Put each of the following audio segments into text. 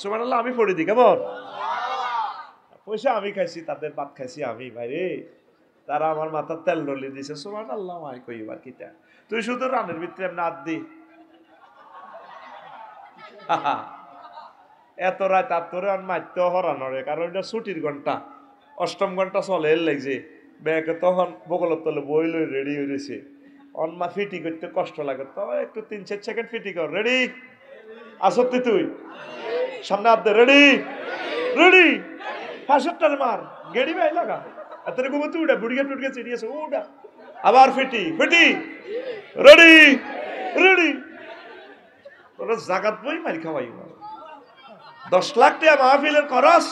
সুবহানাল্লাহ আমি পড়ে দিই কেমন? পয়সা আমি খাইছি, তাদের ভাত খাইছি আমি, ভাইরে তারা আমার মাথার তেল ডলি দিছে। সুবহানাল্লাহ মাই কইবার কিটা, তুই শুধু রানের ভিতরে এমনি হাত দি। এত রাত আর তোরে আর মারতে হরানরে, কারণ এটা ছুটির ঘন্টা, অষ্টম ঘন্টা চলে এর লাগছে। ব্যাগে তখন বগলের তলে বই লই রেডি হয়ে রয়েছে। অনমা ফিটি করতে কষ্ট লাগে, তো একটু 3-4 সেকেন্ড ফিটি কর। রেডি আসত্তি তুই সামনে হাত দে। রেডি রেডি 65 মার গেড়ি ভাই লাগা এত ঘুমোতে উঠা বুড়িয়া টুটকে চিড়িয়েছে উঠা আবার ফিটি ফিটি। রেডি রেডি তোরা জাগাত বই মারি খাওয়াই 10 লাখ টাকা মাহফিলের খরচ,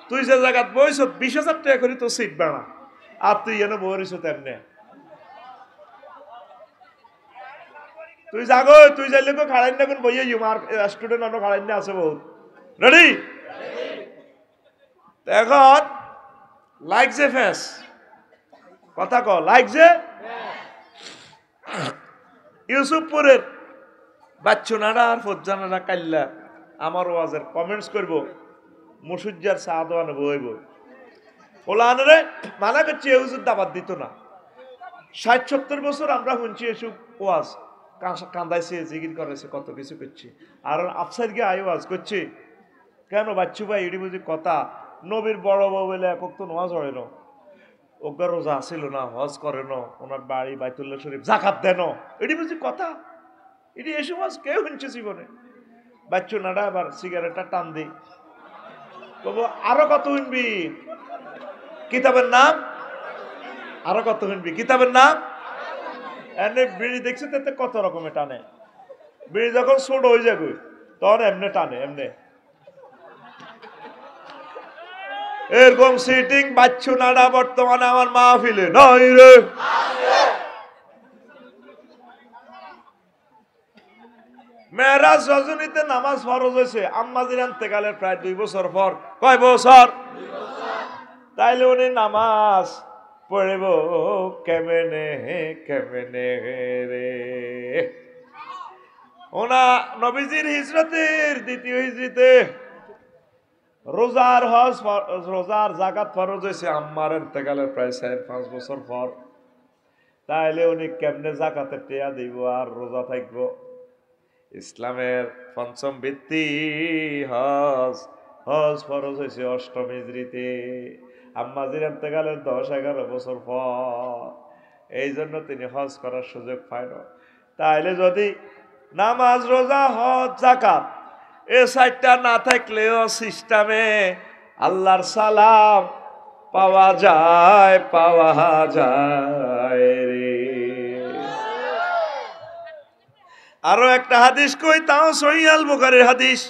তুই যে জায়গাত বইছ 20,000 টাকা করে তো সিট বানা, আর তুই এনে বইছ তেমনে। তুই জাগো, তুই যাইলে কো খাড়াই না কোন বইয়ে ইউমার স্টুডেন্ট অন্য খাড়াই না আছে বহুত। রেডি এখন লাইক যে ফেস কথা ক, লাইক যে ইউসুফপুরের বাচ্চুনারা আর ফজ্জানারা কাইল্লা আমার ওয়াজের কমেন্টস করব, মুসুজ্জার সাহাদওয়ান বইব ওলানরে মানা করছি এউজুর দাবাত দিত না। 60-70 বছর আমরা শুনছি এসব ওয়াজ, কান্দাইছে জিগির করেছে কত কিছু করছি, আর আফসার গিয়ে আই ওয়াজ করছি কেন বাচ্চু ভাই এটি বুঝি কথা, নবীর বড় বউ বলে একক তো নোয়াজ হয় না, ওগা রোজা আসিল না, হজ করে না, ওনার বাড়ি বাইতুল্লাহ শরীফ জাকাত দেন, এটি বুঝি কথা, এটি এসব ওয়াজ কেউ শুনছে জীবনে। বাচ্চু নাডা আবার সিগারেটটা টান দি বলবো আরো কত শুনবি কিতাবের নাম, আরো কত শুনবি কিতাবের নাম। এনে বিড়ি দেখছে তাতে কত রকমের টানে, বিড়ি যখন ছোট হয়ে যাবে তখন এমনি টানে এমনি এরকম সিটিং বাচ্চু নাডা বর্তমানে আমার মাহফিলে নাই রে। মেরাজ রজনীতে নামাজ ফরজ হয়েছে আম্মাজির ইন্তেকালের প্রায় 2 বছর পর। কয় বছর? তাইলে উনি নামাজ পড়ব কেমনে কেমনে রে। ওনা নবীজির হিজরতের দ্বিতীয় হিজরিতে রোজার জাকাত ফরজ হয়েছে আম্মার ইন্তেকালের প্রায় 4-5 বছর পর। তাইলে উনি কেমনে জাকাতের টেয়া দিব আর রোজা থাকবো? ইসলামের পঞ্চম ভিত্তি হজ, হজ ফরজ হয়েছে অষ্টম হিজরিতে আম্মাজির ইন্তেকালের 10-11 বছর পর। এই জন্য তিনি হজ করার সুযোগ পায় না। তাইলে যদি নামাজ রোজা হজ জাকাত এ 4টা না থাকলেও সিস্টেমে আল্লাহর সালাম পাওয়া যায় রে। আরো একটা হাদিস কই, তাও সহিহ আল বুখারীর হাদিস।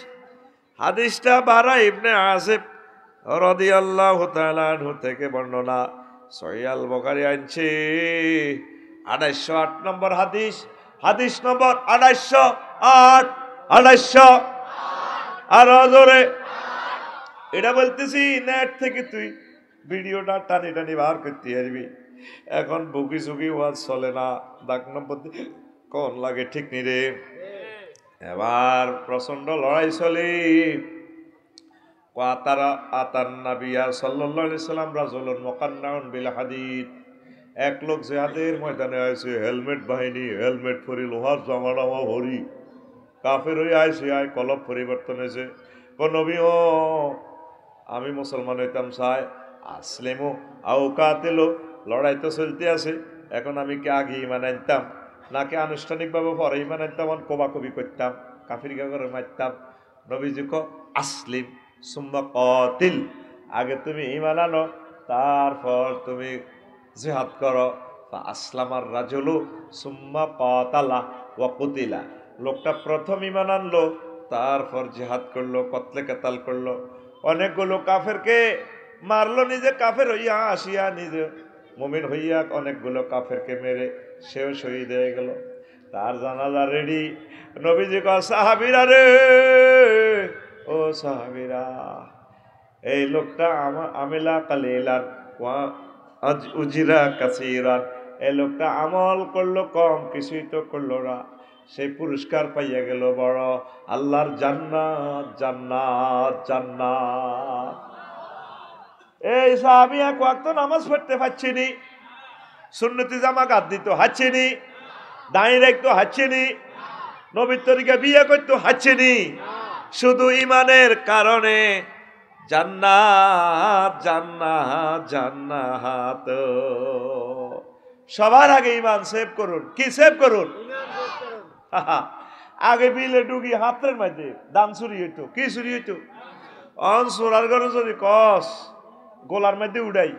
হাদিসটা বারা ইবনে আযিব রাদিয়াল্লাহু তাআলা আনহু থেকে বর্ণনা। সহিহ আল বুখারী আনছে 2808 নম্বর হাদিস, হাদিস নম্বর 2808 2808। আর জোরে এটা বলতেছি, নেট থেকে তুই ভিডিওটা টানি টানি বার করতে পারবি। এখন বুকি সুকি ওয়াজ চলে না, ডাক নম্বর কোন লাগে ঠিক নি রে। এবার প্রচন্ড লড়াই চলে। আতান নাবিয়া সাল্লাল্লাহু আলাইহি সাল্লাম রাজুলুন মুকান্নাউন বিল হাদিদ। এক লোক জিহাদের ময়দানে আইছে, হেলমেট বাহিনী, হেলমেট পরি, লোহার জামানামা ভরি, কাফের হয়ে আইছে, আয় কলব পরিবর্তন হয়েছে। নবী ও আমি মুসলমান হইতাম চাই, আসলেমো আও কাতেলো, লড়াই তো চলতে আছে, এখন আমি কি আগে ইমান আনতাম নাকি আনুষ্ঠানিকভাবে পরে ইমান আনতাম, কোবাকবি করতাম, কাফির করে মারতাম। নবীজি ক আসলিম সুম্মা কাতিল, আগে তুমি ইমান আনো তারপর তুমি জিহাদ করো। আসলামার রাজুলু সুম্মা কাতালা ওয়া কুতিলা, লোকটা প্রথম ইমান আনলো তারপর জিহাদ করলো, কতলে কেতাল করলো, অনেকগুলো কাফেরকে মারলো, নিজে কাফের হইয়া আসিয়া নিজে মুমিন হইয়া অনেকগুলো কাফেরকে মেরে সেও শহীদ হয়ে গেল। তার জানাজা রেডি। নবীজি কয় সাহাবীরা রে, ও সাহাবীরা, এই লোকটা আমিলা কালিলান ওয়া উজিরা কাসীরান, এই লোকটা আমল করলো কম, কিছুই তো করলো না, সেই পুরস্কার পাইয়া গেল বড় আল্লাহর জান্নাত জান্নাত জান্নাত। এই সাহাবী এক ওয়াক্ত নামাজ পড়তে পারছিনি, সুন্নতি জামা গাদ দিত হাঁচেনি, দাঁড়িয়ে রাখতো হাঁচেনি, নবীর তরিকা বিয়ে করতো হাঁচেনি, শুধু ইমানের কারণে জান্নাত জান্নাত জান্নাত। সবার আগে ইমান সেভ করুন। কি সেভ করুন? আগে বিলে ডুগি হাতের মধ্যে দান চুরি হইতো। কি চুরি হইতো? অন চোরার ঘরে যদি কস গোলার মধ্যে উড়াই,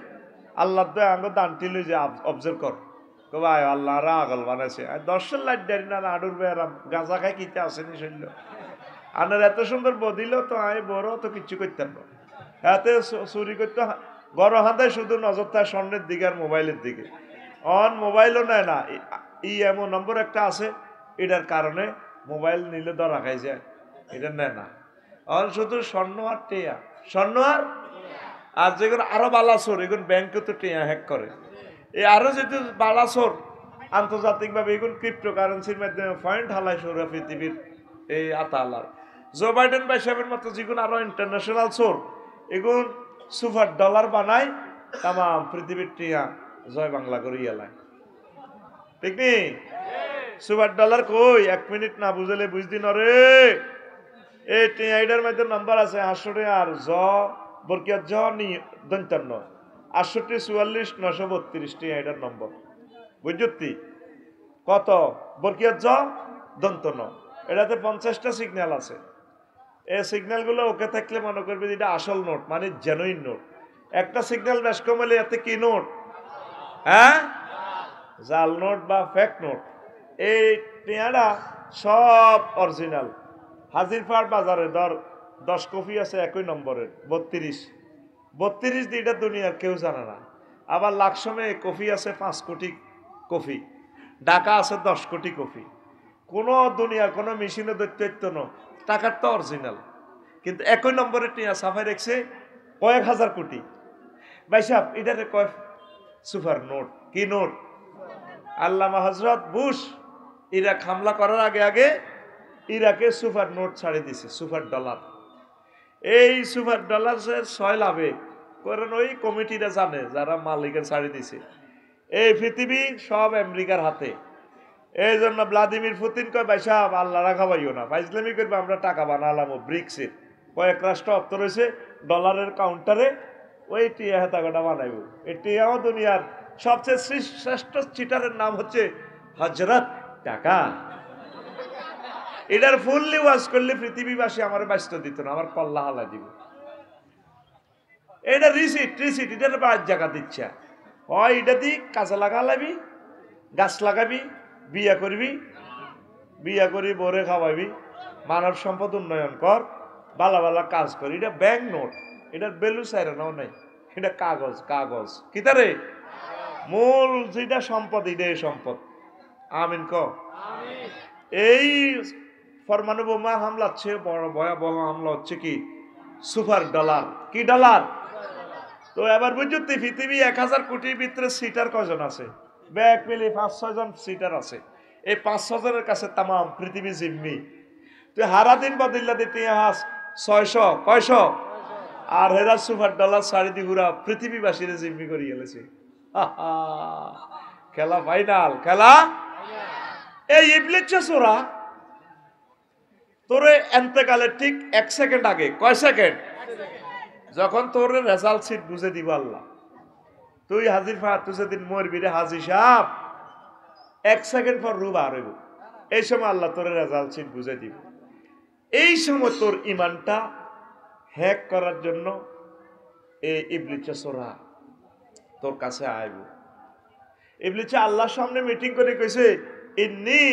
আল্লাহ তো আঙ্গ দানটি লই যে অবজার্ভ কর, ভাই আল্লাহ রা আগল বানাইছে 10 লাইট ডারি না আডুর বেড়াম গাঁজা খাই কিতে আসেনি শৈল আনার এত সুন্দর বদিল তো আমি বড় তো কিচ্ছু করতাম না। এতে চুরি করতে বড় হাতে শুধু নজর তার স্বর্ণের দিকে আর মোবাইলের দিকে। অন মোবাইলও নেয় না, এমন নম্বর একটা আছে, এটার কারণে মোবাইল নিলে ধরা খাই যায়, এটা নেয় না। অন শুধু স্বর্ণ আর টেয়া, স্বর্ণ আর যেগুলো আরো বালাসোর, এগুলো ব্যাংকে তো টেয়া হ্যাক করে। এই আরো যেহেতু বালাসোর আন্তর্জাতিকভাবে এগুলো ক্রিপ্টো কারেন্সির মাধ্যমে পয়েন্ট হালাই সৌরা পৃথিবীর এই আতালার জো বাইডেন বাই সাহেবের মতো যেগুলো আরো ইন্টারন্যাশনাল সোর, এগুলো সুপার ডলার বানায় তাম পৃথিবীর টিয়া জয় বাংলা করে এলায়। ঠিক নি? সুপার ডলার কই 1 মিনিট না বুঝলে বুঝদিন রে। এই টিয়াইডার মধ্যে নাম্বার আছে 800 আর জ বরকিয়াত জ নি 55 68 44 932 টিয়াইডার নম্বর। বুঝতি কত? বরকিয়াত জ 55, এটাতে 50টা সিগন্যাল আছে। এই সিগন্যালগুলো ওকে থাকলে মনে করবে এটা আসল নোট, মানে জেনুইন নোট। একটা সিগন্যাল বেশ কমলে এতে কি নোট? হ্যাঁ, জাল নোট বা ফেক নোট। এই টিয়াটা সব অরিজিনাল। হাজিরপাড় বাজারে 10 কপি আছে একই নম্বরের 32 দিটা দুনিয়ার কেউ জানে না। আবার লাকসমে কপি আছে 5 কোটি কপি, ঢাকা আছে 10 কোটি কপি। কোনো দুনিয়ার কোনো মেশিনে দৈত্য ন, টাকার তো অরিজিনাল, কিন্তু একই নম্বরের টিয়া সাফাই রেখছে কয়েক হাজার কোটি। ভাই সাহেব এটাতে কয় সুপার নোট। কি নোট? আল্লামা হযরত বুশ ইরাক হামলা করার আগে ইরাকে সুপার নোট ছাড়ে দিছে, সুপার ডলার। এই সুপার ডলার 6 লাভে কারণ ওই কমিটিরা জানে যারা মালিকের ছাড়ে দিছে। এই পৃথিবী সব আমেরিকার হাতে। এই জন্য ভ্লাদিমির পুতিন কয় ভাই সাহেব আল্লাহ রাখা পাইও না, ফাইজলামি করবে, আমরা টাকা বানালাম ব্রিক্সের কয়েক রাষ্ট্র অপ্ত রয়েছে ডলারের কাউন্টারে, ওই টিয়া হেতাগোটা বানাইব। এই টিয়াও দুনিয়ার সবচেয়ে শ্রেষ্ঠ চিটারের নাম হচ্ছে হযরত টাকা। এটার ফুললি ওয়াজ করলে পৃথিবীবাসী আমার ব্যস্ত দিত না, আমার কল্লা হালা দিব। এটা রিসিট এটার বাদ জায়গা দিচ্ছে হয়, এটা দি কাঁচা লাগালাবি, গাছ লাগাবি, বিয়া করবি, বিয়া করি বরে খাওয়াবি, মানব সম্পদ উন্নয়ন কর, বালা বালা কাজ কর। এটা ব্যাংক নোট, এটার বেলু সাইরানাও নাই, এটা কাগজ কাগজ। কি তারে মূল যেটা সম্পদ, এটাই সম্পদ। আমিন ক। এই পরমাণু বোমা হামলা হচ্ছে, বড় ভয়াবহ হামলা হচ্ছে কি সুপার ডলার। কি ডলার? তো এবার বুঝতে পৃথিবী 1000 কোটির ভিতরে সিটার কজন আছে? ব্যাগ মিলে 5-6 জন সিটার আছে। এই 5-6 জনের কাছে তাম পৃথিবী জিম্মি। তুই হারা দিন বদিল্লা দিতে হাস 600 কয়শো, আর হেরা সুপার ডলার সাড়ে দি ঘুরা পৃথিবীবাসীর জিম্মি করে গেলেছে। খেলা ফাইনাল, খেলা। এই ইবলিচ্ছা সোরা তোরে এন্তেকালের ঠিক 1 সেকেন্ড আগে, কয় সেকেন্ড, যখন তোর রেজাল্ট সিট বুঝে দিব আল্লাহ, তুই হাজির ফাঁক, তুই যেদিন মরবি রে হাজির সাহেব, 1 সেকেন্ড পর রূপ আর হইব। এই সময় আল্লাহ তোর রেজাল্ট সিট বুঝে দিব। এই সময় তোর ইমানটা হ্যাক করার জন্য এই ইবলিচ্ছা সোরা তোর কাছে আইব। ইবলিচ্ছা আল্লাহর সামনে মিটিং করে কইছে ইন্নী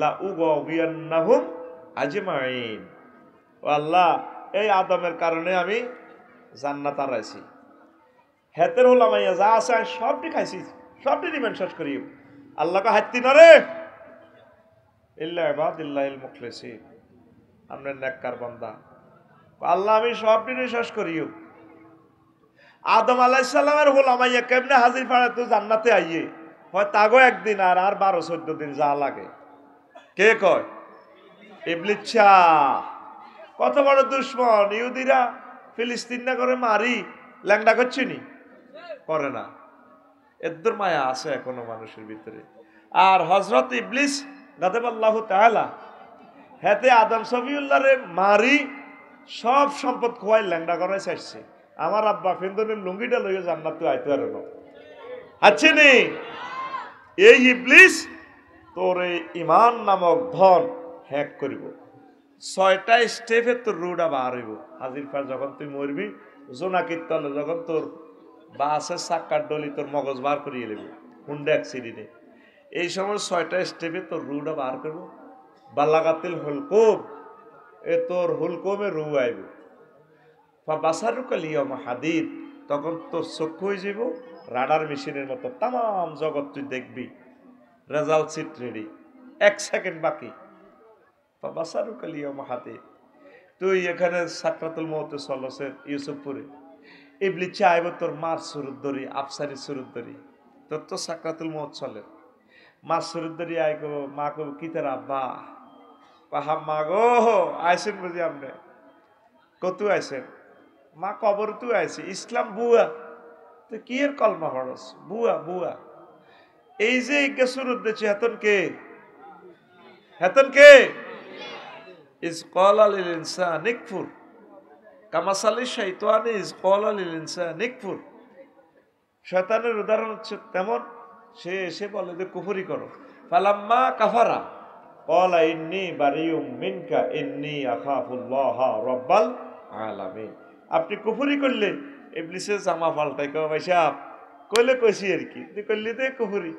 লা উগাউবিয়ান্নাহুম আজমাইন। ও আল্লাহ, এই আদমের কারণে আমি জান্নাত হারাইছি, হেতের হলামাইয়া যা আছে সবটি খাইছি, সবটি ডিমান্ড শেষ করি। আল্লাহকে হাত্তি না রে ইল্লা ইবাদিল্লাহিল মুখলিসিন, আপনার নেককার বান্দা। আল্লাহ আমি সবটি শেষ করিও। আদম আলাইহিস সালামের হলামাইয়া কেমনে হাজির পাড়ে তো জান্নাতে আইয়ে হয় তাগো একদিন আর 12-14 দিন যা লাগে। কে কয়? ইবলিস। কত বড় দুশ্মন! ইহুদিরা ফিলিস্তিন না করে মারি ল্যাংডা করছে নি? করে না। এদ্দুর মায়া আছে এখনো মানুষের ভিতরে। আর হযরত ইবলিস গাদাবাল্লাহু তাআলা হেতে আদম সফিউল্লাহরে মারি সব সম্পদ খোয়াই ল্যাংডা করে চাইছে। আমার আব্বা ফিন্দনের লুঙ্গিটা লইয়া জান্নাতে আইতে পারে না। আছে নি? এই ইবলিস তোর এই ঈমান নামক ধন হ্যাক করিব। 6টা স্টেপে তোর রুডা বার হইব। হাজির পার যখন তুই মরবি, জোনাকির তলে যখন তোর বাসের চাক্কার ডলি তোর মগজ বার করিয়ে নেবে হুন্ডা অ্যাক্সিডেন্টে, এই সময় 6টা স্টেপে তোর রুডা বার করব। বালাগাতিল হুলকুম, এ তোর হুলকুমে রু আইব। বাসারুকাল ইয়াউমা হাদিদ, তখন তোর চক্ষু হয়ে যাব রাডার মেশিনের মতো। তাম জগৎ তুই দেখবি, রেজাল্ট সিট রেডি, 1 সেকেন্ড বাকি। বাসারুকাল ইয়াউমা হাদিদ। তুই এখানে সাকরাতুল মউতে চলছে ইউসুফপুরে, ইবলিস চাইব তোর মার সুরত ধরি, আফসারি সুরত ধরি। তোর তো সাকরাতুল মউত চলে, মার সুরত ধরি আই কব, মা কব কি তার আব্বা? পাহা মা গো আইসেন বুঝি আপনি? কতু আইসেন? মা কবর তু আইসি, ইসলাম বুয়া। তো কি এর কলমা হরস? বুয়া বুয়া। এই যে ইজ্ঞা সুরত দিচ্ছে, হেতন কে? হেতন কে? ইজ ক্বালা লিল ইনসানি ইকফুর কামাসালি শাইতানি ইজ ক্বালা লিল ইনসানি ইকফুর। শয়তানের উদাহরণ হচ্ছে তেমন, সে এসে বলে যে কুফরি করো। ফালাম্মা কাফারা ক্বালা ইন্নী বারিউম মিনকা ইন্নী আখাফুল্লাহ রাব্বাল আলামিন। আপনি কুফরি করলে ইবলিসের জামা পাল্টাই কও ভাই সাহেব কইলে কইছি আর কি, তুই করলি তো কুফরি।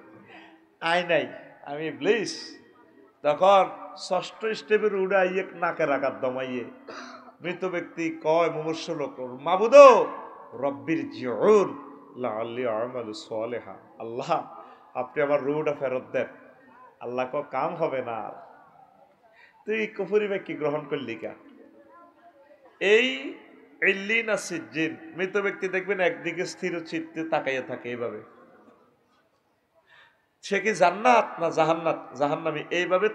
আই নাই, আমি ইবলিস। তখন 6ষ্ঠ স্টেপের উড়াইয়ে নাকের আঘাত দমাইয়ে মৃত ব্যক্তি কয়, মুমূর্ষু লোক, মাবুদ রব্বির জিউন লাআল্লি আমালু সালিহা। আল্লাহ আপনি আমার রুহটা ফেরত দেন। আল্লাহ কো কাম হবে না। তুই কুফরি বাক্য গ্রহণ করলি কা? এই ইল্লিন আর সিজ্জিন, মৃত ব্যক্তি দেখবেন একদিকে স্থির চিত্তে তাকাইয়া থাকে এইভাবে। সে কি জান্নাত না জাহান্নাত, জাহান্নামী, এইভাবে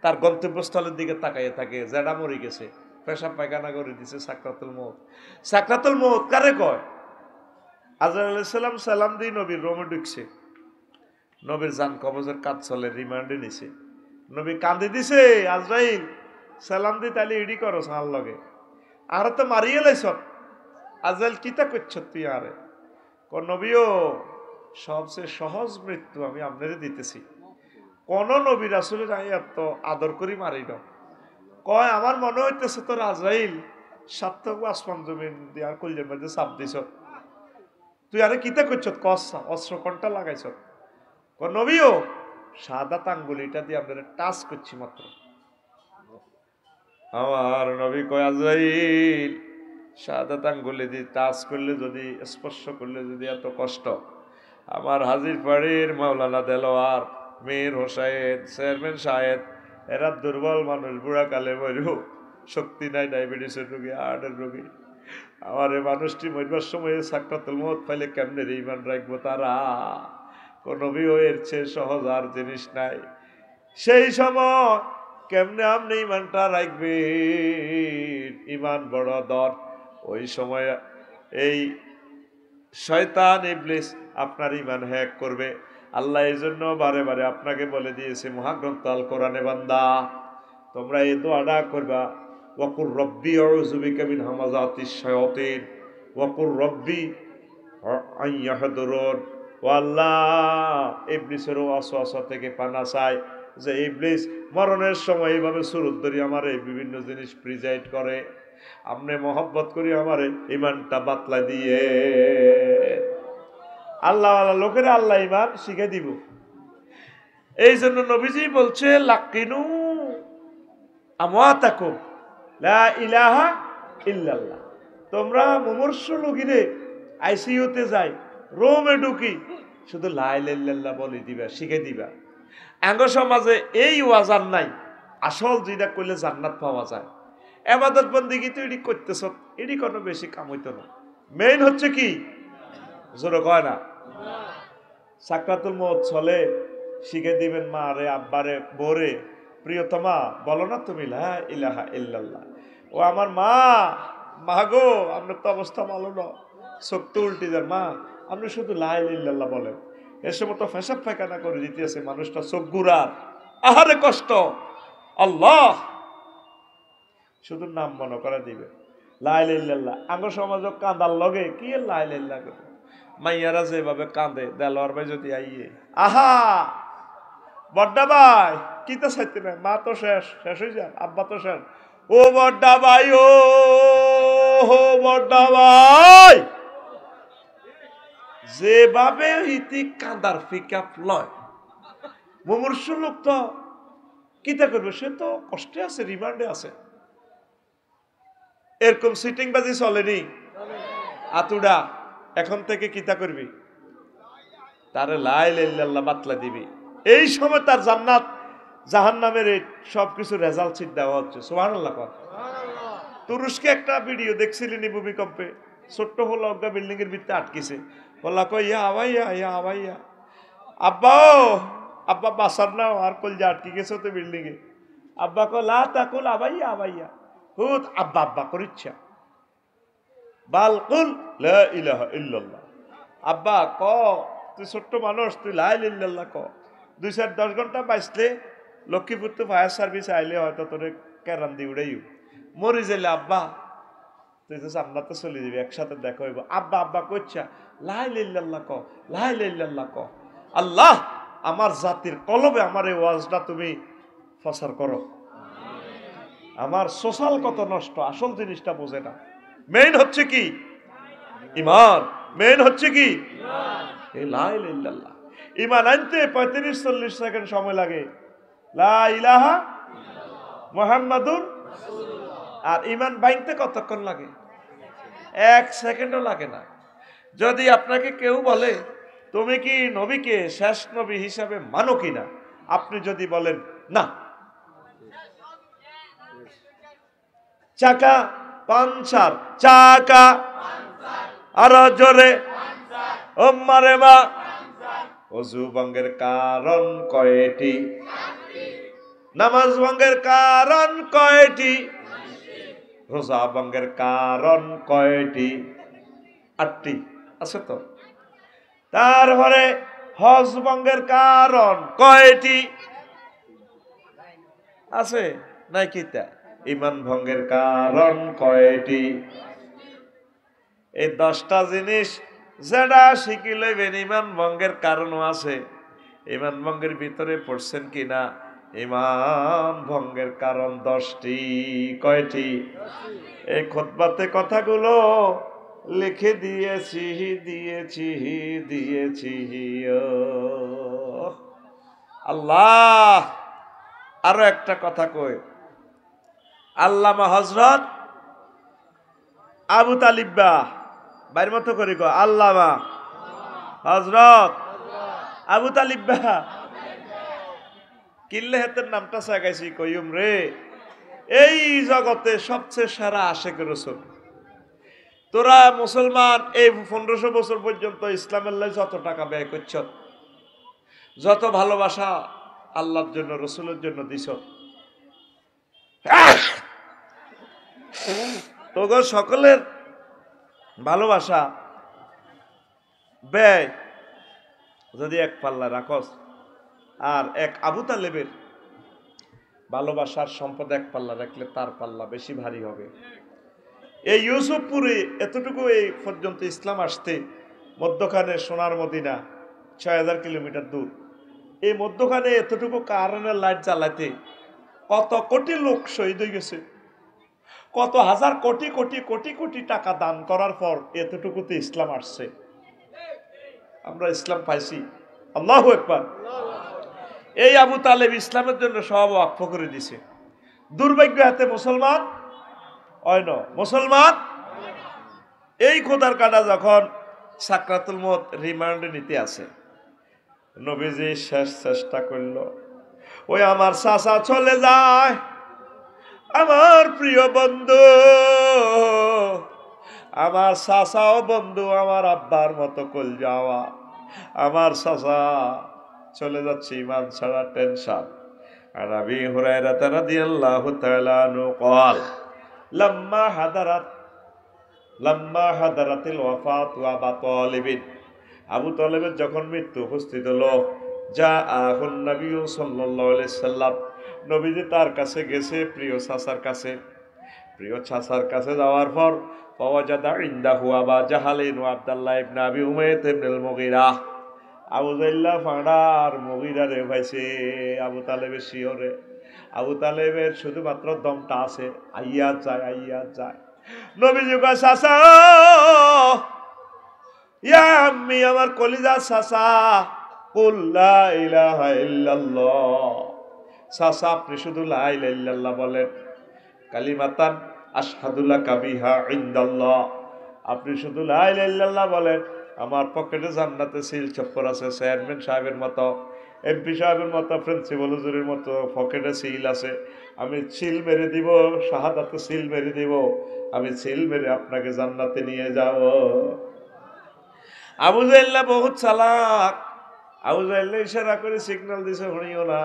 তার গন্তব্যস্থলের দিকে তাকাইয়া থাকে। জেডা মরে গেছে, পেশাব পায়খানা করে দিছে, সাকরাতুল মউত। সাকরাতুল মউত কারে কয়? আজরাইল আলাইহিস সালাম সালাম দিয়ে নবীর রোমে ঢুকছে, নবীর জান কবজের কাজ চলে, রিমান্ডে নিছে। নবী কান্দি দিছে, আজরাইল সালাম দি তাহলে ইডি করো সাল লগে, আর তো মারিয়ে লাইছ। আজরাইল কিতা করছ তুই? আরে নবীও সবচেয়ে সহজ মৃত্যু আমি আপনাদের দিতেছি। কোন নবী রাসূলের এত আদর করি মারি না। কয় আমার মনে হইতেছে তোর আজরাইল সার্থক আসমান জমিন দিয়ার কল্যাণ মধ্যে চাপ দিছ। তুই আরে কিতা করছ? কসা অস্ত্র কোনটা লাগাইছ? নবীও সাদা আঙ্গুলিটা দিয়ে আপনারা টাচ করছি মাত্র। আমার নবী কয় আজরাইল সাদা আঙ্গুলি দিয়ে টাচ করলে, যদি স্পর্শ করলে যদি এত কষ্ট, আমার হাজির পাড়ির মাওলানা দেলোয়ার, মীর হোসাইন, চেয়ারম্যান সাহেব, এরা দুর্বল মানুষ, বুড়া কালে মরু, শক্তি নাই, ডায়াবেটিসের রোগী, হার্টের রোগী। আমার এই মানুষটি মরবার সময় সাকরাতুল মউত পাইলে কেমনে ঈমান রাখবো তারা? কোন নবী এর চেয়ে সহজ আর জিনিস নাই। সেই সময় কেমনে আপনি ঈমানটা রাখবেন? ঈমান বড় দর। ওই সময় এই শয়তান ইবলিস আপনার ঈমান হ্যাক করবে। আল্লাহ এই জন্য বারে বারে আপনাকে বলে দিয়েছে মহাগ্রন্থ আল কোরআনে, বান্দা তোমরা এই দোয়াটা করবা, ওয়াকুর রব্বি আউযু বিকা মিন হামাযাতিশ শায়াতিন ওয়াকুর রব্বি আন ইয়াহদুরুন। ও আল্লাহ ইবলিসের ওয়াসওয়াসা থেকে পানা চাই, যে ইবলিস মরণের সময় এইভাবে সুরত ধরি আমার এই বিভিন্ন জিনিস প্রিজাইড করে। আপনি মহব্বত করি আমার ঈমানটা বাতলা দিয়ে। আল্লাহ লোকেরা আল্লাহ ঈমান শিখে দিব। এই জন্য নবীজি বলছে লাকিনু আমওয়াতাকুম লা ইলাহা ইল্লাল্লাহ। তোমরা মুমূর্ষু রোগীরে আইসিইউতে যাই, রোমে ঢুকি, শুধু লা ইলাহা ইল্লাল্লাহ বলে দিবা, শিখে দিবা। আঙ্গ সমাজে এই ওয়াজান নাই, আসল যেটা করলে জান্নাত পাওয়া যায়। ইবাদত বন্দেগী তো এডি করতেছ, এডি কোনো বেশি কাম হইতো না। মেইন হচ্ছে কি, জোরে কয় না, সাকরাতুল মউত চলে শিখে দিবেন মা রে, আব্বারে, বোরে, প্রিয়তমা বলো না তুমি লা ইলাহা ইল্লাল্লাহ। ও আমার মা, মা গো আপনার তো অবস্থা ভালো না, চোখ তো উল্টে যান, মা আপনি শুধু লা ইলাহা ইল্লাল্লাহ বলেন। এ সময় তো ফেসাব ফাঁকানা করে দিতেছে মানুষটা, চোখ গুড়ার, আহারে কষ্ট। আল্লাহ শুধু নাম মনে করে দিবে লা ইলাহা ইল্লাল্লাহ। আঙ্গ সমাজ কাঁদার লগে কি লা ইলাহা ইল্লাল্লাহ, মাইয়ারা যেভাবে কাঁদে দেলোয়ার ভাই যদি আইয়ে, আহা বড্ডা ভাই কি তো চাইতে না, মা তো শেষ শেষ হয়ে যান, আব্বা তো শেষ। ও বড্ডা ভাই, ও বড্ডা ভাই, যেভাবে ইতি কাঁদার পিকআপ লয়, মুমূর্ষ লোক তো কিতা করবে, সে তো কষ্টে আছে, রিমান্ডে আছে। এরকম সিটিং বাজি চলেনি আতুডা, এখন থেকে কিতা করবি, তারে লা ইলাহা ইল্লাল্লাহ বাতলা দিবি। এই সময় তার জান্নাত জাহান্নামের সবকিছু রেজাল্ট শীট দেওয়া হচ্ছে। সুবহানাল্লাহ। তুরস্কে একটা ভিডিও দেখছিলেন ভূমিকম্পে, ছোট্ট হলো অজ্ঞা বিল্ডিং এর ভিতরে আটকেছে, বললা কই ইয়া আবাইয়া, ইয়া আবাইয়া, আব্বা ও আব্বা বাসার নাও, আর কল যে আটকে গেছে তো বিল্ডিং এ। আব্বা কো লা তাকুল আবাইয়া আবাইয়া, হুত আব্বা আব্বা করিচ্ছা, বাল কুল লা ইলাহা ইল্লাল্লাহ। আব্বা ক তুই ছোট্ট মানুষ, তুই লা ইলাহা ইল্লাল্লাহ ক। 2-10 ঘন্টা বাঁচলে লক্ষ্মীপুর তো ফায়ার সার্ভিস আইলে হয়তো তোরে কেরান দি উড়াইও, মরি যাইলে আব্বা তুই তো জান্নাতে চলে যাবি, একসাথে দেখা হইব। আব্বা আব্বা কইছা লা ইলাহা ইল্লাল্লাহ ক, লা ইলাহা ইল্লাল্লাহ ক। আল্লাহ আমার জাতির কলবে আমার এই ওয়াজটা তুমি প্রচার করো। আমার সোশ্যাল কত নষ্ট, আসল জিনিসটা বোঝে না। মেইন হচ্ছে কি ঈমান, মেইন হচ্ছে কি এই লা ইলাহা ইল্লাল্লাহ। ঈমান আনতে 35-40 সেকেন্ড সময় লাগে, লা ইলাহা মুহাম্মাদুর রাসূলুল্লাহ। আর ঈমান বাইনতে কতক্ষণ লাগে? 1 সেকেন্ডও লাগে না। যদি আপনাকে কেউ বলে তুমি কি নবীকে শেষ নবী হিসাবে মানো কিনা, আপনি যদি বলেন না, চাকা পাঞ্চার, চাকা আরো জোরে ও মারে মা। ওযু ভঙ্গের কারণ কয়টি? নামাজ ভঙ্গের কারণ কয়টি? রোজা ভঙ্গের কারণ কয়টি? 8টি আছে তো। তারপরে হজ ভঙ্গের কারণ কয়টি? আছে নাই কিতা? ঈমান ভঙ্গের কারণ কয়টি? এই 10টা জিনিস যেটা শিখি লইবেন, ঈমান ভঙ্গের কারণও আছে। ঈমান ভঙ্গের ভিতরে পড়ছেন কিনা? ঈমান ভঙ্গের কারণ 10টি। কয়টি? এই খুতবাতে কথাগুলো লিখে দিয়েছি দিয়েছি দিয়েছি। আল্লাহ আরো একটা কথা কই, আল্লামা হযরত আবু তালিবা বাইর মতো করে কো, আল্লামা হযরত আবু তালিবা কিল্লে হাতের নামটা সাগাইছি কইম রে, এই জগতে সবচেয়ে সেরা আশিক রাসূল। তোরা মুসলমান এই 1500 বছর পর্যন্ত ইসলামের লাই যত টাকা ব্যয় করছ, যত ভালোবাসা আল্লাহর জন্য রাসূলের জন্য দিছ, তোগো সকলের ভালোবাসা ব্যয় যদি এক পাল্লা রাখস, আর এক আবু তালেবের ভালোবাসার সম্পদ এক পাল্লা রাখলে তার পাল্লা বেশি ভারী হবে। এই ইউসুফপুরে এতটুকু এই পর্যন্ত ইসলাম আসতে মধ্যখানে সোনার মদিনা 6000 কিলোমিটার দূর, এই মধ্যখানে এতটুকু কারেন্টের লাইট জ্বালাতে কত কোটি লোক শহীদ হয়ে গেছে, কত হাজার কোটি কোটি কোটি কোটি টাকা দান করার পর এতটুকুতে ইসলাম আসছে। আমরা ইসলাম পাইছি, আল্লাহু আকবার। এই আবু তালেব ইসলামের জন্য সব ওয়াকফ করে দিছে। দুর্ভাগ্য হাতে মুসলমান হয় না, মুসলমান এই খোদার কাটা যখন সাকরাতুল মউত রিমান্ডে নিতে আছে, নবীজি শেষ চেষ্টা করলো, ওই আমার চাচা চলে যায়, আমার প্রিয় বন্ধু, আমার চাচাও বন্ধু, আমার আব্বার মতো কল যাওয়া, আমার চাচা চলে যাচ্ছে ইমান ছাড়া, টেনশন। আর আবি হুরায়রা রাদিয়াল্লাহু তাআলা আনহু قال লাম্মা হাদারাতিল ওয়াফাত ওয়া আবু তালিব, আবু তালেবের যখন মৃত্যু উপস্থিত হলো, যা আহুন নবী সাল্লাল্লাহু আলাইহি সাল্লাম, নবীজি তার কাছে গেছে, প্রিয় চাচার কাছে যাওয়ার পর ফাওয়াজাদা ইনদাহু আবা জাহালিন ওয়া আব্দুল্লাহ ইবনে আবি উমাইয়া ইবনুল মুগীরা, আবু জাইল্লা ফাঁড়া আর মুগীরা রে ভাইছে। আবু তালেবের শিয়রে, আবু তালেবের শুধুমাত্র দমটা আছে, আইয়া যায়। নবীজি কয় চাচা, ইয়া আম্মি, আমার কলিজা চাচা, কুল লা ইলাহা ইল্লাল্লাহ। চাচা আপনি শুধু লা ইলাহা ইল্লাল্লাহ বলেন, কালিমাতান আশহাদু লাকা বিহা ইনদাল্লাহ, আপনি শুধু লা ইলাহা ইল্লাল্লাহ বলেন, আমার পকেটে জান্নাতে সিল চপ্পর আছে, চেয়ারম্যান সাহেবের মতো, এমপি সাহেবের মতো, প্রিন্সিপাল হুজুরের মতো পকেটে সিল আছে, আমি সিল মেরে দিব, শাহাদাতে সিল মেরে দিব, আমি সিল মেরে আপনাকে জান্নাতে নিয়ে যাব। আবু জাহেল বহুত চালাক। আবু জাহেল ইশারা করে সিগন্যাল দিছে, শুনিও না।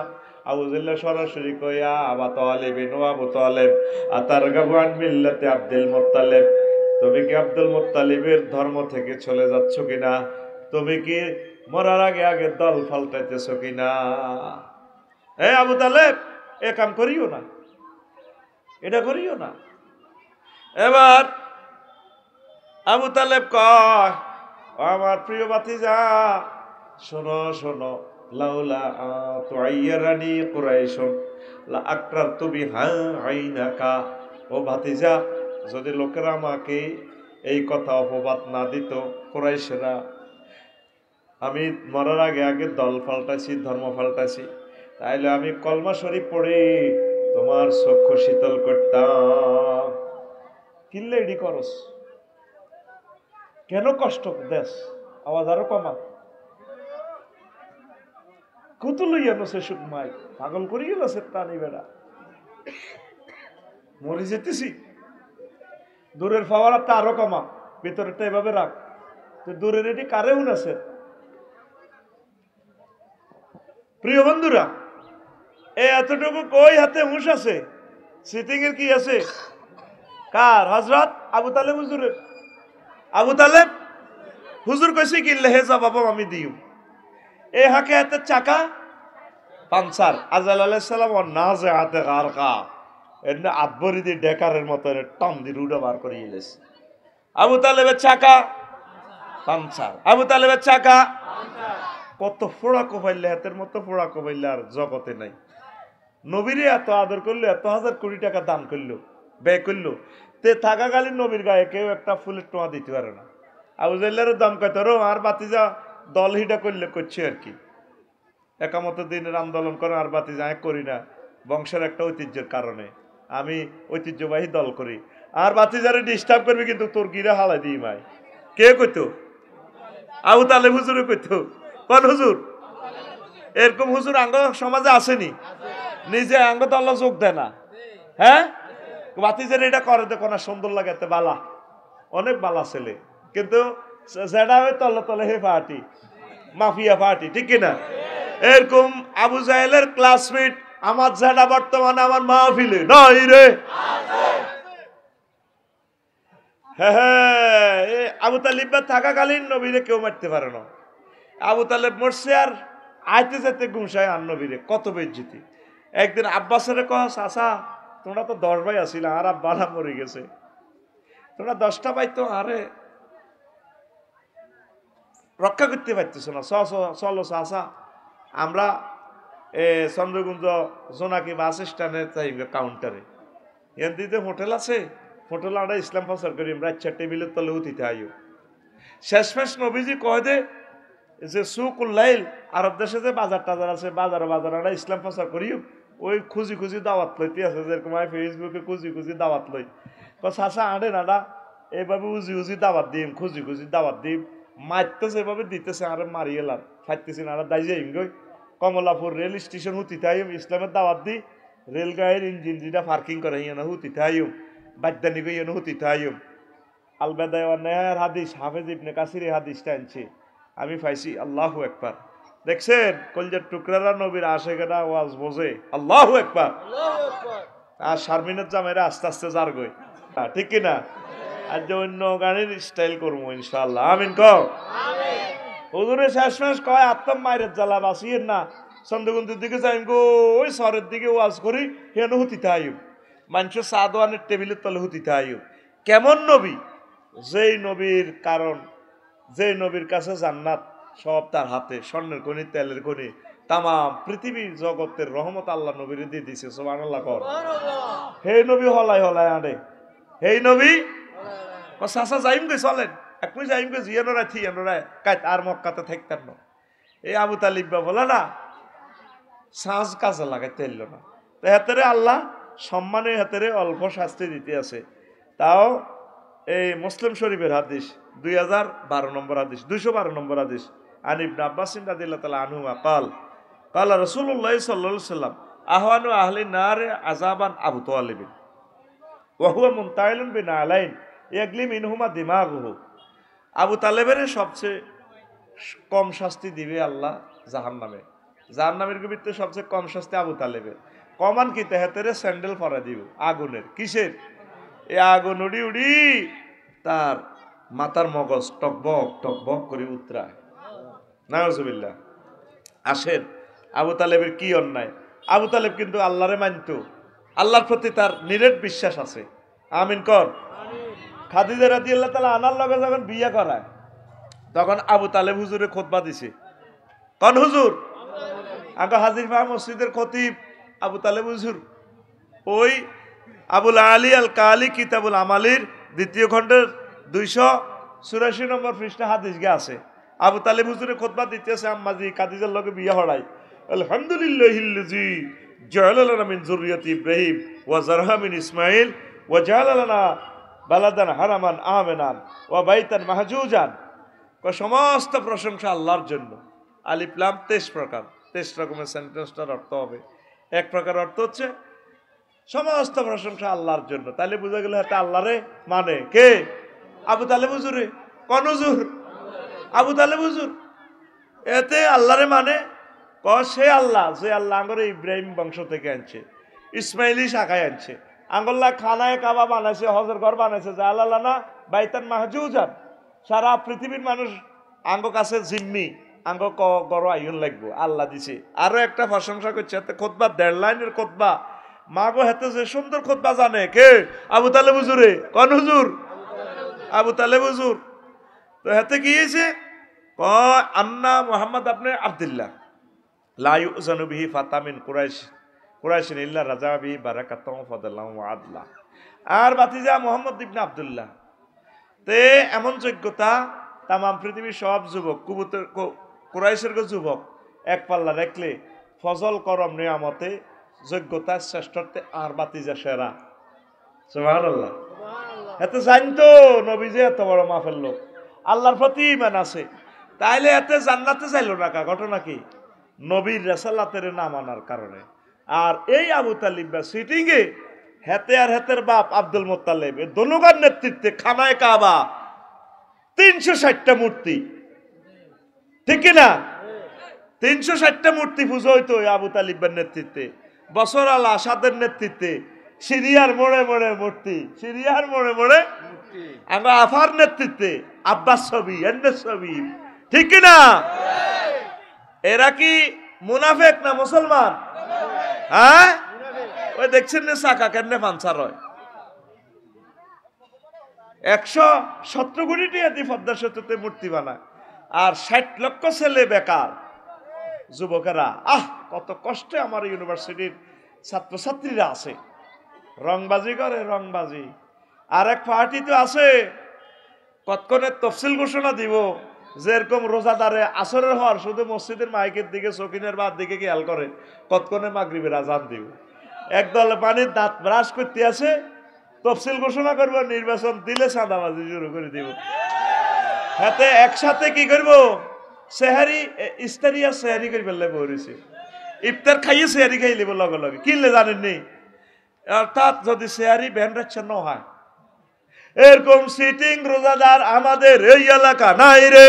আবু জাহেল সরাসরি কইয়া আবা তালেবিন, ও আবু তালেব, আতারগাবু আন মিল্লাতে আব্দুল মুত্তালিব, তুমি কি আব্দুল মুত্তালিবের ধর্ম থেকে চলে যাচ্ছ কিনা? তুমি কি মরার আগে দল পাল্টাইতেছ কিনা? এ আবু তালেব, এ কাম করিও না, এটা করিও না। এবার আবু তালেব কয়, আমার প্রিয় ভাতিজা, শোনো, লাউলা তুআইয়ারানি কুরাইশুন লা আকরারতু বিহা আইনাকা। ও ভাতিজা, যদি লোকেরা আমাকে এই কথা অপবাদ না দিত, কুরাইশরা, আমি মরার আগে দল পাল্টাছি, ধর্ম পাল্টাছি, তাইলে আমি কলমা শরীফ পড়ে তোমার চক্ষু শীতল করতাম। কিল্লে এডি করস, কেন কষ্ট দেশ? আওয়াজ আরো কমা। কত লইয়া নসে সুকমাই, পাগল করি গেল সে টানি বেড়া, মরে যেতেছি। দূরের ফাওয়ারটা আরো কমা, ভিতরেরটা এভাবে রাখ। তো দূরের এটি কারে আছে? প্রিয় বন্ধুরা, এতটুকু কই হাতে হুঁশ আছে? সিটিং এর কি আছে? কার? হযরত আবু তালেব হুজুরের। আবু তালেব হুজুর কইছে কি, লেহে জবাব আমি দিও। এই হাকে হাতে চাকা পাঞ্চার। আজরাইল আলাইহিস সালাম ও নাজিআতে গারকা, এনে আদবরি দি ডেকারের মতো টান দি রুডা বার করে ইলেছে। আবু তালেবের চাকা পাঞ্চার, আবু তালেবের চাকা পাঞ্চার। কত ফোড়া কোপাইলে, হাতের মতো ফোড়া কোপাইলে আর জগতে নাই। নবীরে এত আদর করলো, এত হাজার কোটি টাকা দান করলো, ব্যয় করলো, তে থাকাকালীন নবীর গায়ে কেউ একটা ফুলের টোয়া দিতে পারে না। আবু জাহেলের দাম কত রো, আর বাতিজা দল হিটা করলে করছে আর কি, একামত দিনের আন্দোলন করে, আর বাতিজা করি না, বংশের একটা ঐতিহ্যের কারণে আমি ঐতিহ্যবাহী দল করি, আর বাতিজারে ডিস্টার্ব করবি কিন্তু তোর গিরে হালাই দিই মাই। কে কইতো? আবু তালেব হুজুরে কইতো। কোন হুজুর? এরকম হুজুর আঙ্গ সমাজে আসেনি, নিজে আঙ্গ দল যোগ দেয় না। হ্যাঁ, বাতিজের এটা করে দেখো না, সুন্দর লাগে, এতে বালা, অনেক বালা ছেলে, কিন্তু যেটা হয় তলে তলে হে পার্টি, মাফিয়া পার্টি, ঠিক কিনা? এরকম আবু জাহেলের ক্লাসমেট আমার যেটা বর্তমানে আমার মাহফিলে নাই রে। হ্যাঁ, আবু তালিব থাকাকালীন নবীরে কেউ মারতে পারে না। আবু তালেব মরছে আর আইতে যেতে ঘুমসায় আর নবীরে, কত বেজ্জিতি। একদিন আব্বাসের কহ, চাচা তোমরা তো 10 ভাই আসিল, আর আব্বারা মরে গেছে, তোমরা 10টা ভাই তো আরে রক্ষা করতে পারতেছ না, চলো চাচা আমরা চন্দ্রগুঞ্জ জোনাকি বাস স্ট্যান্ডের কাউন্টারে, এনদিতে হোটেল আছে, হোটেল আমরা ইসলাম প্রচার করি, রাচ্চা টেবিলের তলে উঠিতে আইও। শেষমেশ নবীজি কয় দে যে সুকুল্লাইল, আরব দেশে যে বাজার টাজার আছে, বাজার আমরা ইসলাম প্রচার করিও, ওই খুঁজি দাওয়াত লইতে আছে, যেরকম আমি ফেসবুকে খুঁজি দাওয়াত লই। চাচা আড়ে নাডা এইভাবে উজি দাওয়াত দিম, খুঁজি দাওয়াত দিম, মারতেছে এভাবে দিতেছে, আরে মারি এলাম, ফাইতেছি না, আর দাই যাইম গই কমলাপুর রেল স্টেশন হুতিতে আইম, ইসলামের দাওয়াত দি, রেলগাড়ির ইঞ্জিন যেটা পার্কিং করে ইয়ে হুতিতে আইম, বাদ্যানি গই হুতিতে আইম। আলবেদায় হাদিস হাফেজ ইবনে কাসির হাদিসটা আনছে, আমি পাইছি, আল্লাহু আকবার। দেখছেন কলজার টুকরারা নবীর আশেকেরা ওয়াজ বোঝে। আল্লাহু আকবার। আর শারমিনের জামাইরা আস্তে আস্তে যার গই, ঠিক কিনা? আর যে অন্য গানের স্টাইল করবো ইনশাআল্লাহ। আমিন কও। হুজুরে শেষমেশ কয় আত্ম মায়ের জ্বালা বাঁচিয়েন না, চন্দ্রগুন্দির দিকে যাই গো, ওই শহরের দিকে ওয়াজ করি, হেন হুতিতে আয়ু মানুষের চা দোয়ানের টেবিলের তলে হুতিতে আয়ু। কেমন নবী? যেই নবীর কারণ, যে নবীর কাছে জান্নাত সব তার হাতে, স্বর্ণের খনি, তেলের খনি, তাম পৃথিবীর জগতের রহমত আল্লাহ নবীর দিয়ে দিছে। সুবহানাল্লাহ কর। হে নবী হলাই হলাই আনে, হেই নবী চাষা যাইম গে চলেন, একই যাইম গে জিয়ানোরা থিয়ানোরা কাইত আর মক্কাতে থাকতেন না। এই আবু তালিব বা বলে না সাজ কাজে লাগাইতে এল না, তো হাতেরে আল্লাহ সম্মানে হাতেরে অল্প শাস্তি দিতে আছে। তাও এই মুসলিম শরীফের হাদিস 2012 নম্বর হাদিস, 212 নম্বর হাদিস। আন ইবনে আব্বাস রাদিয়াল্লাহু তাআলা আনহুমা قال قال রাসূলুল্লাহ সাল্লাল্লাহু আলাইহি ওয়াসাল্লাম আহওয়ানু আহলি নার আযাবান আবু তালিব ওয়া হুয়া মুনতাইলুন বিনালাইন ইয়াগলি মিনহুমা দিমাগুহু। আবু তালেবের সবচেয়ে কম শাস্তি দিবে আল্লাহ জাহান্নামে। জাহান্নামের ভিতরে সবচেয়ে কম শাস্তি আবু তালেবের। কমান কি তেহাতেরে স্যান্ডেল পরা দিব আগুনের। কিসের? এই আগুন উড়ি উড়ি তার মাথার মগজ টকবক টকবক করে উতরায়। নাউজুবিল্লাহ। আসেন আবু তালেবের কি অন্যায়? আবু তালেব কিন্তু আল্লাহরে মানত, আল্লাহর প্রতি তার নিরেট বিশ্বাস আছে। আমিন কর। খাদিজা রাদিয়াল্লাহু তাআলা আনার লগে যখন বিয়ে করায় তখন আবু তালেব হুজুরে খুতবা দিছে। কোন হুজুর? আগে হাজির ভাই মসজিদের খতিব আবু তালেব হুজুর। ওই আবুল আলী আল কালি কিতাবুল আমালির 2য় খণ্ডের 284 নম্বর পৃষ্ঠা হাদিস গে আছে। আবু তালেব হুজুরে খুতবা দিতেছে আম্মাজি খাদিজার লগে বিয়ে হড়াই। আলহামদুলিল্লাহিল্লাযী জাআলা লানা মিন যুররিয়াতি ইব্রাহিম ওয়া যারহা মিন ইসমাঈল ওয়া জাআলা লানা বালাদান হারামান আমিনান ওয়া বাইতান মাহজুজান। সমস্ত প্রশংসা আল্লাহর জন্য। আলিফ লাম 23 প্রকার, 23 রকমের সেন্টেন্সটার অর্থ হবে। এক প্রকার অর্থ হচ্ছে সমস্ত প্রশংসা আল্লাহর জন্য। তাহলে বুঝা গেল এটা আল্লাহরে মানে কে? আবু তালেব হুজুরে। কোন হুজুর? আবু তালেব হুজুর। এতে আল্লাহরে মানে সে আল্লাহ যে আল্লাহ আঙ্গরে ইব্রাহিম বংশ থেকে আনছে, ইসমাইলি শাখায় আনছে, আঙ্গল্লাহ খানায় কাবা বানাইছে, হজর ঘর বানাইছে, যা আল্লাহ না বাইতান মাহজুজান। সারা পৃথিবীর মানুষ আঙ্গ কাছে জিম্মি, আঙ্গ গড় আইন লাগবো, আল্লাহ দিছে। আরো একটা প্রশংসা করছে, হাতে খুতবা 1.5 লাইনের খুতবা, মা গো হাতে যে সুন্দর খুতবা জানে কে? আবু তালেব হুজুরে। কোন হুজুর? আবু তালেব হুজুর। তো হাতে কি হয়েছে? আন্না মুহাম্মদ আপনি আব্দুল্লাহ লা ইউজানু বিহি ফাতামিন কুরাইশিন ইল্লা রাজা বিহি বারাকাতুহু ফাদাল্লাহু ওয়া আদলা। আর বাতিজা মুহাম্মদ ইবনে আব্দুল্লাহ তে এমন যোগ্যতা তাম পৃথিবীর সব যুবক কুরাইশের যুবক এক পাল্লা রাখলে ফজল করম নিয়ামতে যোগ্যতা শ্রেষ্ঠত্বে আর বাতিজা সেরা। সুবহানাল্লাহ। এত জানতো নবীজি এত বড় মাফের লোক, আল্লাহর প্রতি ঈমান আছে, তাইলে এতে জান্নাতে যাইলো না। ঘটনা কি? নবীর রেসালাতের না মানার কারণে। আর এই আবু তালিব বা সিটিং এ হেতে আর হেতের বাপ আব্দুল মুত্তালিব দোনোগার নেতৃত্বে খানায় কাবা 360টা মূর্তি, ঠিক না? 360টা মূর্তি পুজো হইতো আবু তালিবের নেতৃত্বে। বছর আল আসাদের নেতৃত্বে সিরিয়ার মোড়ে মোড়ে মূর্তি, সিরিয়ার মোড়ে মোড়ে আমরা আফার নেতৃত্বে আব্বাস ছবি, এন্ডের ছবি, ঠিক না? এরা কি মুনাফেক না মুসলমান? হ্যাঁ, ওই দেখছেন না চাকা কেমনে পাঞ্চার হয়। 117 কোটি টাকা দিয়ে পদ্মা সেতুতে মূর্তি বানায়, আর 60 লক্ষ ছেলে বেকার যুবকেরা। কত কষ্টে আমার ইউনিভার্সিটির ছাত্রছাত্রীরা আছে, রংবাজি করে, রংবাজি। আর এক পার্টি তো আছে কতক্ষণে তফসিল ঘোষণা দিব, যেরকম রোজাদারে আসরের হওয়ার শুধু মসজিদের মাইকের দিকে চকিনের বাদ দিকে খেয়াল করে, কতক্ষণে মাগরিবের আজান দিব। একদল পানির দাঁত ব্রাশ করতে আছে, তফসিল ঘোষণা করবো, নির্বাচন দিলে চাঁদাবাজি শুরু করে দিব। হাতে একসাথে কি করব? সেহারি ইস্তারিয়া সেহারি করে ফেললে বলেছে, ইফতার খাইয়ে সেহারি খাই লিব লগে লগে, কিনলে জানেননি? অর্থাৎ যদি সেহারি ব্যান্ড রাখছেন না হয়, এরকম সিটিং রোজাদার আমাদের এই এলাকা নাই রে।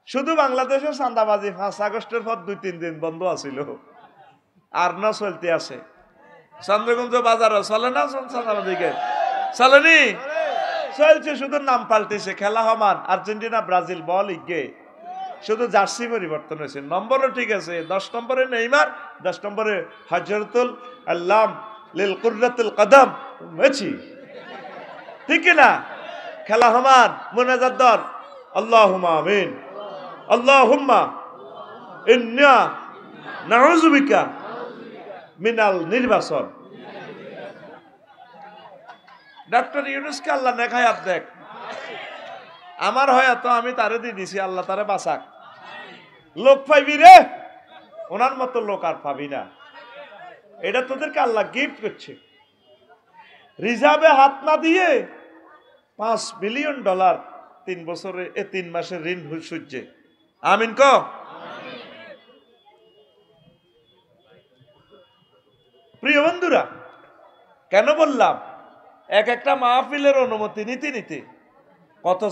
শুধু বাংলাদেশের চাঁদাবাজি 5 আগস্টের পর 2-3 দিন বন্ধ আছিল, আর না চলতে আছে। চন্দ্রগঞ্জ বাজারও চলে না চাঁদাবাজিকে? চলেনি? চলছে, শুধু নাম পাল্টেছে। খেলা সমান, আর্জেন্টিনা ব্রাজিল বল ইগে, শুধু জার্সি পরিবর্তন হয়েছে। নম্বরও ঠিক আছে, 10 নম্বরে নেইমার, 10 নম্বরে হজরতুল আল্লাম লিল কুররাতুল কদম মেসি, ঠিক না? খেলা সমান, মুনাজাত দর আল্লাহুম্মা আমিন, আল্লাহুম্মা ইন্না নাউযু বিকা মিনাল নির্বাচন। ডক্টর ইউনূসকে আল্লাহ নেখায়াত দেখ, আমার হয়তো আমি তারে দিয়ে দিছি, আল্লাহ তারে বাঁচাক। লোক পাইবি রে, ওনার মতো লোক আর পাবি না। এটা তোদেরকে আল্লাহ গিফট করছে। রিজার্ভে হাত না দিয়ে $5 বিলিয়ন 3 বছরে 3 মাসের ঋণ সূর্যে। আমিন ক। প্রিয় বন্ধুরা, কেন বললাম এক একটা মাহফিলের অনুমতি নিতে নিতে কত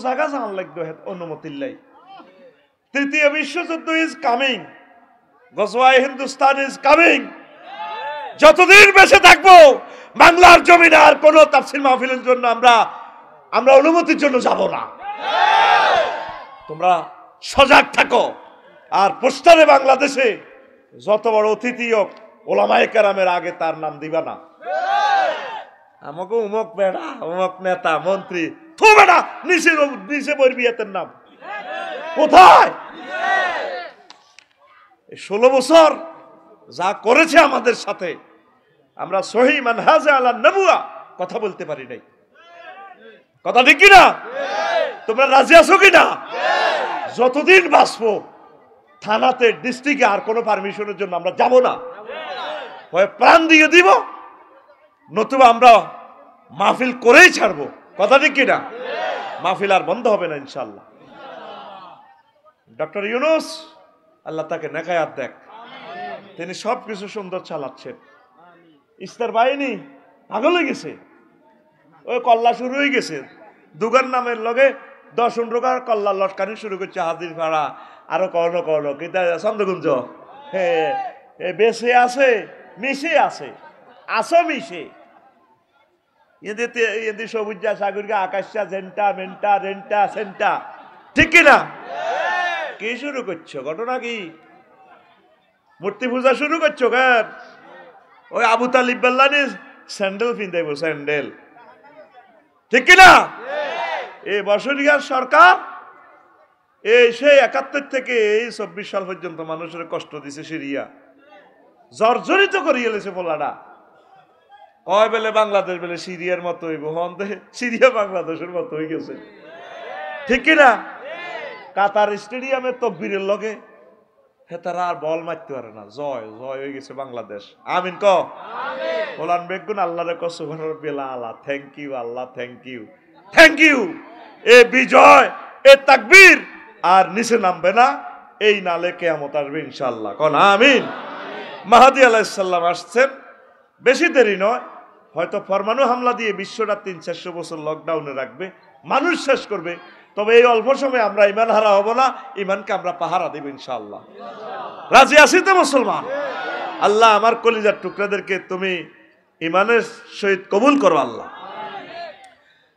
জায়গা জানার লাগবে অনুমতির লাই। তৃতীয় বিশ্বযুদ্ধ ইজ কামিং, গজওয়ায়ে হিন্দুস্তান ইজ কামিং। যতদিন বেঁচে থাকবো বাংলার জমিনে আর কোন তাফসীর মাহফিলের জন্য আমরা অনুমতির জন্য যাব না। তোমরা সজাগ থাকো। আর পোস্টারে বাংলাদেশে যত বড় অতিথি হোক, ওলামায়ে কেরামের আগে তার নাম দিবা না। আমাকে উমক বেড়া, উমক নেতা, মন্ত্রী, থু বেড়া, নিচে বলবি এতের নাম কোথায়? 16 বছর যা করেছে আমাদের সাথে, আমরা সহি মানহাজে আলা নবুয়া কথা বলতে পারি নাই। কথা ঠিক কিনা? তোমরা রাজি আছো কিনা? যতদিন বাঁচবো থানাতে, ডিস্ট্রিক্টে আর কোনো পারমিশনের জন্য আমরা যাব না। হয় প্রাণ দিয়ে দিব, নতুবা আমরা মাহফিল করেই ছাড়বো। কথা ঠিক কিনা? মাহফিল আর বন্ধ হবে না ইনশাআল্লাহ। ডক্টর ইউনূস আল্লাহ তাকে নেখায়াত দেখ, তিনি সবকিছু সুন্দর চালাচ্ছেন। ইস্তার বাহিনী পাগল হয়ে গেছে, ওই কল্লা শুরু হয়ে গেছে। দুগার নামের লগে 10-15 কল্লা লটকানি শুরু করছে। হাজির ভাড়া আরো কর্ণ কিন্তু চন্দ্রগুঞ্জ বেশে আছে, মিশে আছে, আসো মিশে এদের সবুজা সাগরিকা আকাশা জেন্টা মেন্টা রেন্টা সেন্টা, ঠিক কিনা? কি শুরু করছো? ঘটনা কি? মূর্তি পূজা শুরু করছো কেন? ওই আবু তালিব বেল্লানি স্যান্ডেল পিন্ধাইব, স্যান্ডেল, ঠিক কিনা? এই বছরিয়ার সরকার সেই 71 থেকে এই 24 সাল পর্যন্ত মানুষের কষ্ট দিছে। সিরিয়া জর্জরিত করিয়ে এলেছে পোলাটা। কয় বেলে বাংলাদেশ বেলে সিরিয়ার মতো হইব, হন সিরিয়া বাংলাদেশের মতো হয়ে গেছে, ঠিক কিনা? কাতার স্টেডিয়ামে তকবীরের লগে তারা আর বল মারতে পারে না। জয় হয়ে গেছে বাংলাদেশ। আমিন ক। ওলান বেগুন আল্লাহরে ক সুবহানাল্লাহ আল্লাহ, থ্যাংক ইউ আল্লাহ, থ্যাংক ইউ। এ বিজয়, এ তাকবীর আর নিচে নামবে না, এই নালে কিয়ামত আসবে ইনশাআল্লাহ। কোন আমিন। মাহদী আলাইহিস সালাম আসছেন, বেশি দেরি নয়। হয়তো পরমাণু হামলা দিয়ে বিশ্বটা 300-400 বছর লকডাউনে রাখবে, মানুষ শেষ করবে। তবে এই অল্প সময় আমরা ইমান হারা হব না, ইমানকে আমরা পাহারা দেব ইনশাআল্লাহ। রাজি আছি তো মুসলমান? আল্লাহ আমার কলিজার টুকরাদেরকে তুমি ইমানের সহিত কবুল করো আল্লাহ।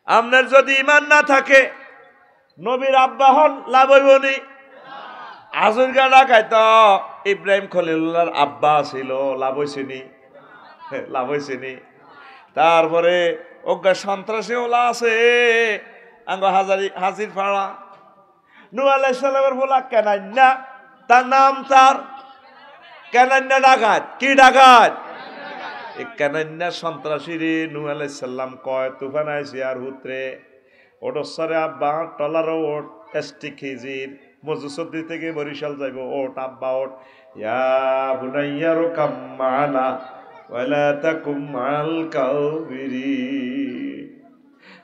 আপনার যদি ইমান না থাকে, নবীর আব্বা হন, লাভ হইবনি। আজুর গানা খাইতো ইব্রাহিম খলিলুল্লাহর আব্বা ছিল, লাভ হয়েছেনি? লাভ হয়েছেনি? তারপরে অজ্ঞা সন্ত্রাসী ওলা আছে হাজির ফাড়া। নূহ আলাইহিস সালামের বলা কেনান্না, তার নাম তার কেনান্না ডাকাত। কি ডাকাত? এই কেনান্না সন্ত্রাসী রে নূহ আলাইহিস সালাম কয় তুফান আইছে আর হুতরে ওটসরে আব্বা টলারও ওট এসটি খিজির মজুসদ্দি থেকে বরিশাল যাইব, ওট আব্বা ওট। ইয়া বুনাইয়া রুকাম মানা ওয়ালা তাকুম মাল কাফিরিন।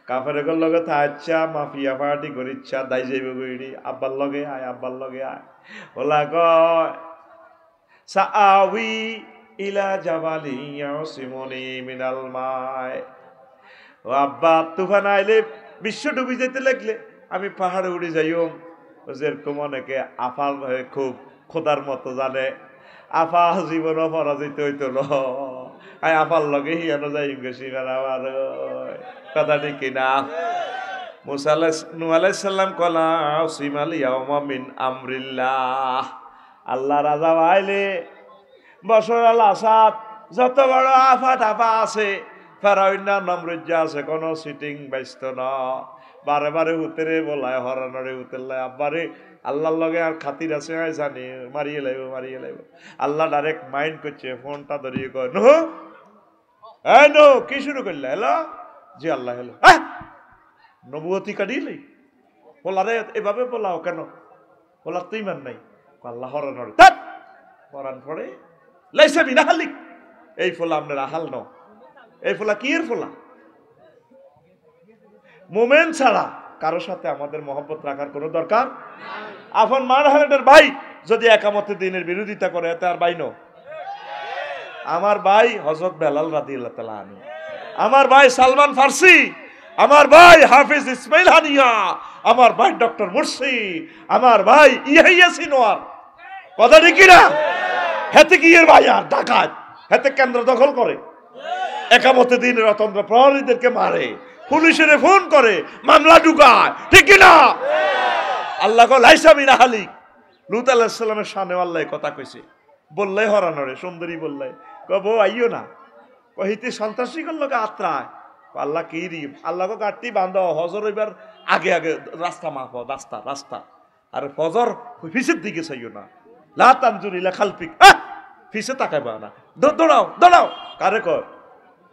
কাফেরের লগে থাকছা, মাফিয়া পার্টি করিচ্ছা, দাই যাইব গইড়ি, আব্বার লগে আয়, আব্বার লগে আয়। ওলা কয় সাআউই ইলা জাবালি ইয়াসিমুনি মিনাল মায়। ও আব্বা তুফান আইলে বিশ্ব ডুবি যেতে লাগলে আমি পাহাড়ে উড়ে যাইও, যেরকম অনেকে আফার খুব খোদার মতো জানে, আফা জীবনও পরাজিত হইতো না, আই আফার লগে হিয়ানো যাই গেছি আমার কথা ঠিক কিনা। মুসা নূহ আলাইহিস সালাম কলা সিমাল ইয়াউমা মিন আমরিল্লাহ, আল্লাহ রাজা আইলে বশর আল আসাদ যত বড় আফা টাফা আছে, ফেরাউন নমরুদ আছে, কোনো সিটিং ব্যস্ত না, বারে বারে উতেরে বলায় হরানরে উতেরলায় আব্বারে আল্লাহর লগে আর খাতির আছে জানি মারিয়ে লাইব মারিয়ে লাইব। আল্লাহ ডাইরেক্ট মাইন্ড করছে, ফোনটা ধরিয়ে কয় নো এই নো কি শুরু করলে? হ্যালো জি আল্লাহ হ্যালো, নবুয়তি কাটিলে বলারে এভাবে বলাও কেন? বলার তো ইমান নাই। আল্লাহ হরানরে হরান পড়ে লাইসা বিনা হালিক, এই ফোলা আপনার আহাল ন, এই ফোলা কি এর ফোলা? মোমেন ছাড়া কারোর সাথে আমাদের মহব্বত রাখার কোনো দরকার। আফন মানহারের ভাই যদি একামতে দিনের বিরোধিতা করে, এতে আর ভাই নো। আমার ভাই হযরত বেলাল রাদিয়াল্লাহু তাআলা আনহু, আমার ভাই সালমান ফার্সি, আমার ভাই হাফিজ ইসমাইল হানিয়া, আমার ভাই ডক্টর মুর্শি, আমার ভাই ইয়াহিয়া সিনোয়ার, কথা ঠিক কিনা? হেতে কি এর ভাই আর ডাকাত, হেতে কেন্দ্র দখল করে, একামতে দিনের অতন্ত্র প্রহরীদেরকে মারে, পুলিশের ফোন করে, মামলা ঢুকায়, ঠিক কিনা? আল্লাহ কো লাইসা মিনা হালিক। লূত আলাইহিস সালামের শানে আল্লাহ কথা কইছে, বললে হরানরে সুন্দরী বললে কব আইও না, কহিতে সন্ত্রাসী করল আত্রায়, আল্লাহ কি রিম, আল্লাহ কো গাড়তি বান্ধ হজর এবার আগে আগে রাস্তা মাপ, রাস্তা রাস্তা, আর ফজর ফিসের দিকে চাইও না, লা তানজুরিলা খালফিক, ফিসে তাকাইবা না, দৌড়াও দৌড়াও। কারে কয়?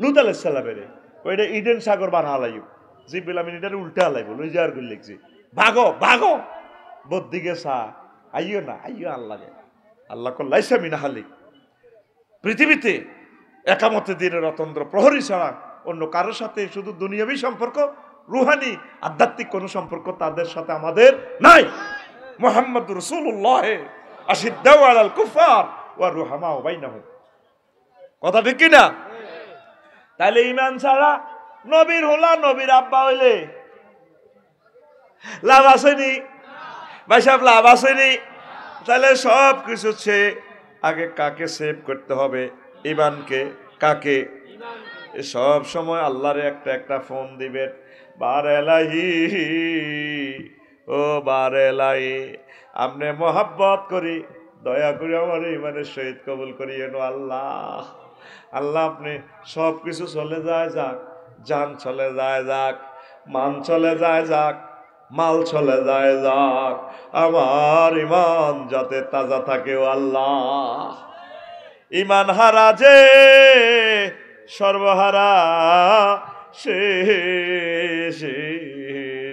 লূত আলাইহিস সালামের। ওইটা ইডেন সাগর বানা হালাইব, জিব্রাইল আমিন এটার উল্টা হালাইব, লইজার করে লিখছে ভাগো ভাগো, বদ্দিকে সা আইও না আইও আল্লাহ। আল্লাহ কো লাইসা মিনা হালিক। পৃথিবীতে একামতে দিনের অতন্ত্র প্রহরী ছাড়া অন্য কারোর সাথে শুধু দুনিয়াবী সম্পর্ক, রুহানি আধ্যাত্মিক কোন সম্পর্ক তাদের সাথে আমাদের নাই। মুহাম্মদুর রাসূলুল্লাহ আশিদ্দাউ আলাল কুফার ওয়া রুহামাউ বাইনাহুম, কথা ঠিক কিনা? তাহলে ঈমান ছাড়া নবীর হোলা, নবীর আব্বা হইলে লাভ আসেনি ভাই সাহেব, লাভ আসেনি। তাহলে সব কিছু আগে কাকে সেভ করতে হবে? ঈমানকে। কাকে? সব সময় আল্লাহরে একটা একটা ফোন দিবেন, বারেলাহি ও বারেলাই, আপনি মোহাব্বত করি, দয়া করে আমার ঈমানের সহিত কবুল করিয়েন আল্লাহ। আল্লাহ আপনি সব কিছু চলে যায় যাক, জান চলে যায় যাক, মান চলে যায় যাক, মাল চলে যায় যাক, আমার ঈমান যাতে তাজা থাকে ও আল্লাহ। ঈমান হারা যে সর্বহারা সে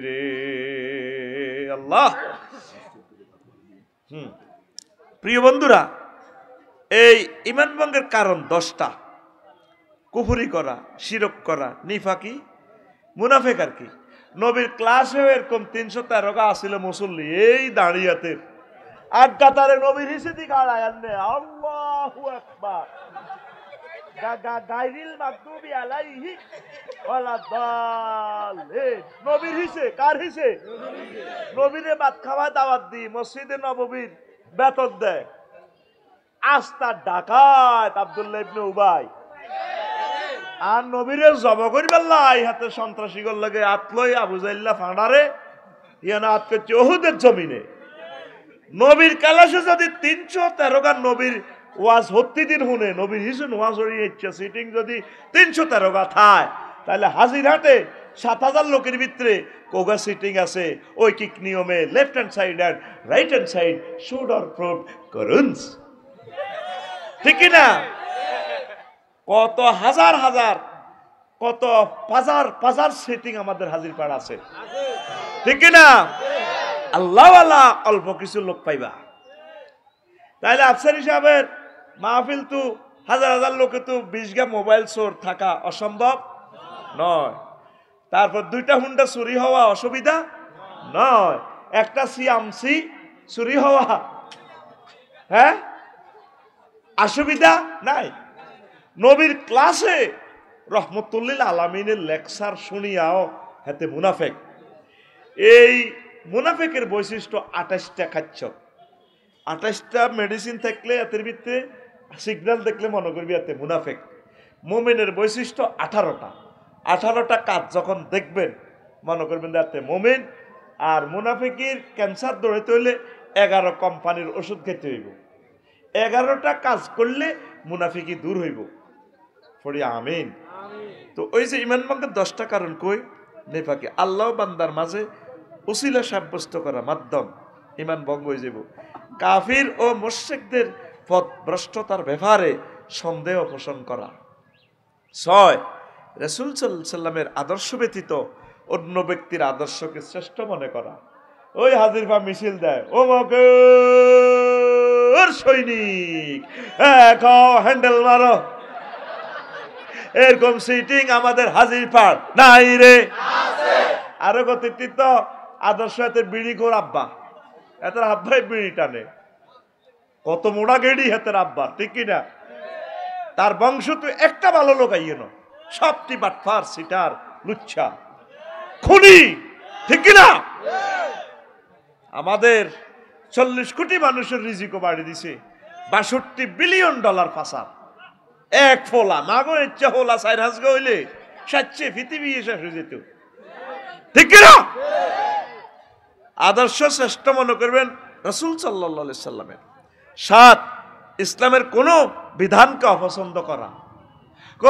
রে আল্লাহ। প্রিয় বন্ধুরা, এই ঈমান ভঙ্গের কারণ 10টা। কুফরি করা, শিরক করা, নিফাকি, মুনাফেক। আর কি নবীর ক্লাসেও এরকম 313 আসিল মুসল্লি, এই দাঁড়িয়াতে এক কাতারে নবীর হিসেবে গাড়ায় আনলে আল্লাহু আকবার, গায়রিল মাগদুবি আলাইহি ওয়ালা দাল্লিন। নবীর হিসে, কার হিসে? নবীরে ভাত খাওয়া দাওয়াত দি মসজিদে নববীর বেতন দেয় আস্তা ডাকাত আব্দুল্লাহ ইবনে উবাই, আর নবীরে জব করিবার লাই হাতে সন্ত্রাসী গর লাগে আতলই আবু জাইল্লা ফাঁড়ারে ইয়ানা আত করছে ওহুদের জমিনে। নবীর কালাসে যদি 313 গান নবীর ওয়াজ হত্তি দিন শুনে, নবীর হিসেন ওয়াজ হরিয়ে ইচ্ছে সিটিং যদি 313 গা থায়, তাহলে হাজিরহাটে 7000 লোকের ভিতরে কোগা সিটিং আছে ঐকিক নিয়মে, লেফট হ্যান্ড সাইড আর right hand side should or prove করুন, ঠিক কিনা? কত হাজার হাজার, কত পাজার পাজার সেটিং আমাদের হাজির পাড়া আছে, ঠিক কিনা? আল্লাহ আল্লাহ অল্প কিছু লোক পাইবা। তাইলে আফসার হিসাবের মাহফিল তো হাজার হাজার লোকে তো 20 গা মোবাইল চোর থাকা অসম্ভব নয়। তারপর 2টা হুন্ডা চুরি হওয়া অসুবিধা নয়, একটা সিএমসি চুরি হওয়া হ্যাঁ অসুবিধা নাই। নবীর ক্লাসে রহমতুল্লিল আলামিনের লেকচার শুনিয়াও হেতে মুনাফেক। এই মুনাফিকের বৈশিষ্ট্য 28টা খাচ্ছ, 28টা মেডিসিন থাকলে এতের ভিতরে সিগন্যাল দেখলে মনে করবি এতে মুনাফিক। মুমিনের বৈশিষ্ট্য 18টা, 18টা কাজ যখন দেখবেন মনে করবেন এতে মুমিন। আর মুনাফিকের ক্যান্সার ধরাইতে হইলে 11 কোম্পানির ওষুধ খেতে হইব, 11টা কাজ করলে মুনাফিকি দূর হইব। পড়ি আমিন। তো ওই যে ইমান ভঙ্গের 10টা কারণ কই নেফাকে আল্লাহ বান্দার মাঝে উসিলা সাব্যস্ত করা মাধ্যম ইমান ভঙ্গ হয়ে যাব। কাফির ও মুশরিকদের পথভ্রষ্টতার ব্যাপারে সন্দেহ পোষণ করা। 6 রাসূল সাল্লাল্লাহু আলাইহি সাল্লামের আদর্শ ব্যতীত অন্য ব্যক্তির আদর্শকে শ্রেষ্ঠ মনে করা। ওই হাজির পা মিছিল দেয়, ও মগর সৈনিক হ্যান্ডেল মারো, এরকম সিটিং আমাদের হাজির পাড় নাই রে। আরো কত আদর্শ এতে বিড়ি কর আব্বা, এতের আব্বাই বিড়ি টানে, কত মোড়া গেড়ি হাতের আব্বা, ঠিক কিনা? তার বংশ তো একটা ভালো লোক আইয়ে না, সবটি বাটফার সিটার লুচ্ছা খুনি, ঠিক কিনা? আমাদের 40 কোটি মানুষের রিজিকও বাড়ি দিছে, 62 বিলিয়ন ডলার ফাঁসা এক ফোলা মাগো ইচ্ছা হোলা সাইরাস হইলে সাচ্ছে পৃথিবী শেষ হয়ে যেত, ঠিক কিনা? আদর্শ শ্রেষ্ঠ মনে করবেন রাসূল সাল্লাল্লাহু আলাইহি সাল্লামের। 7 ইসলামের কোন বিধানকে অপছন্দ করা।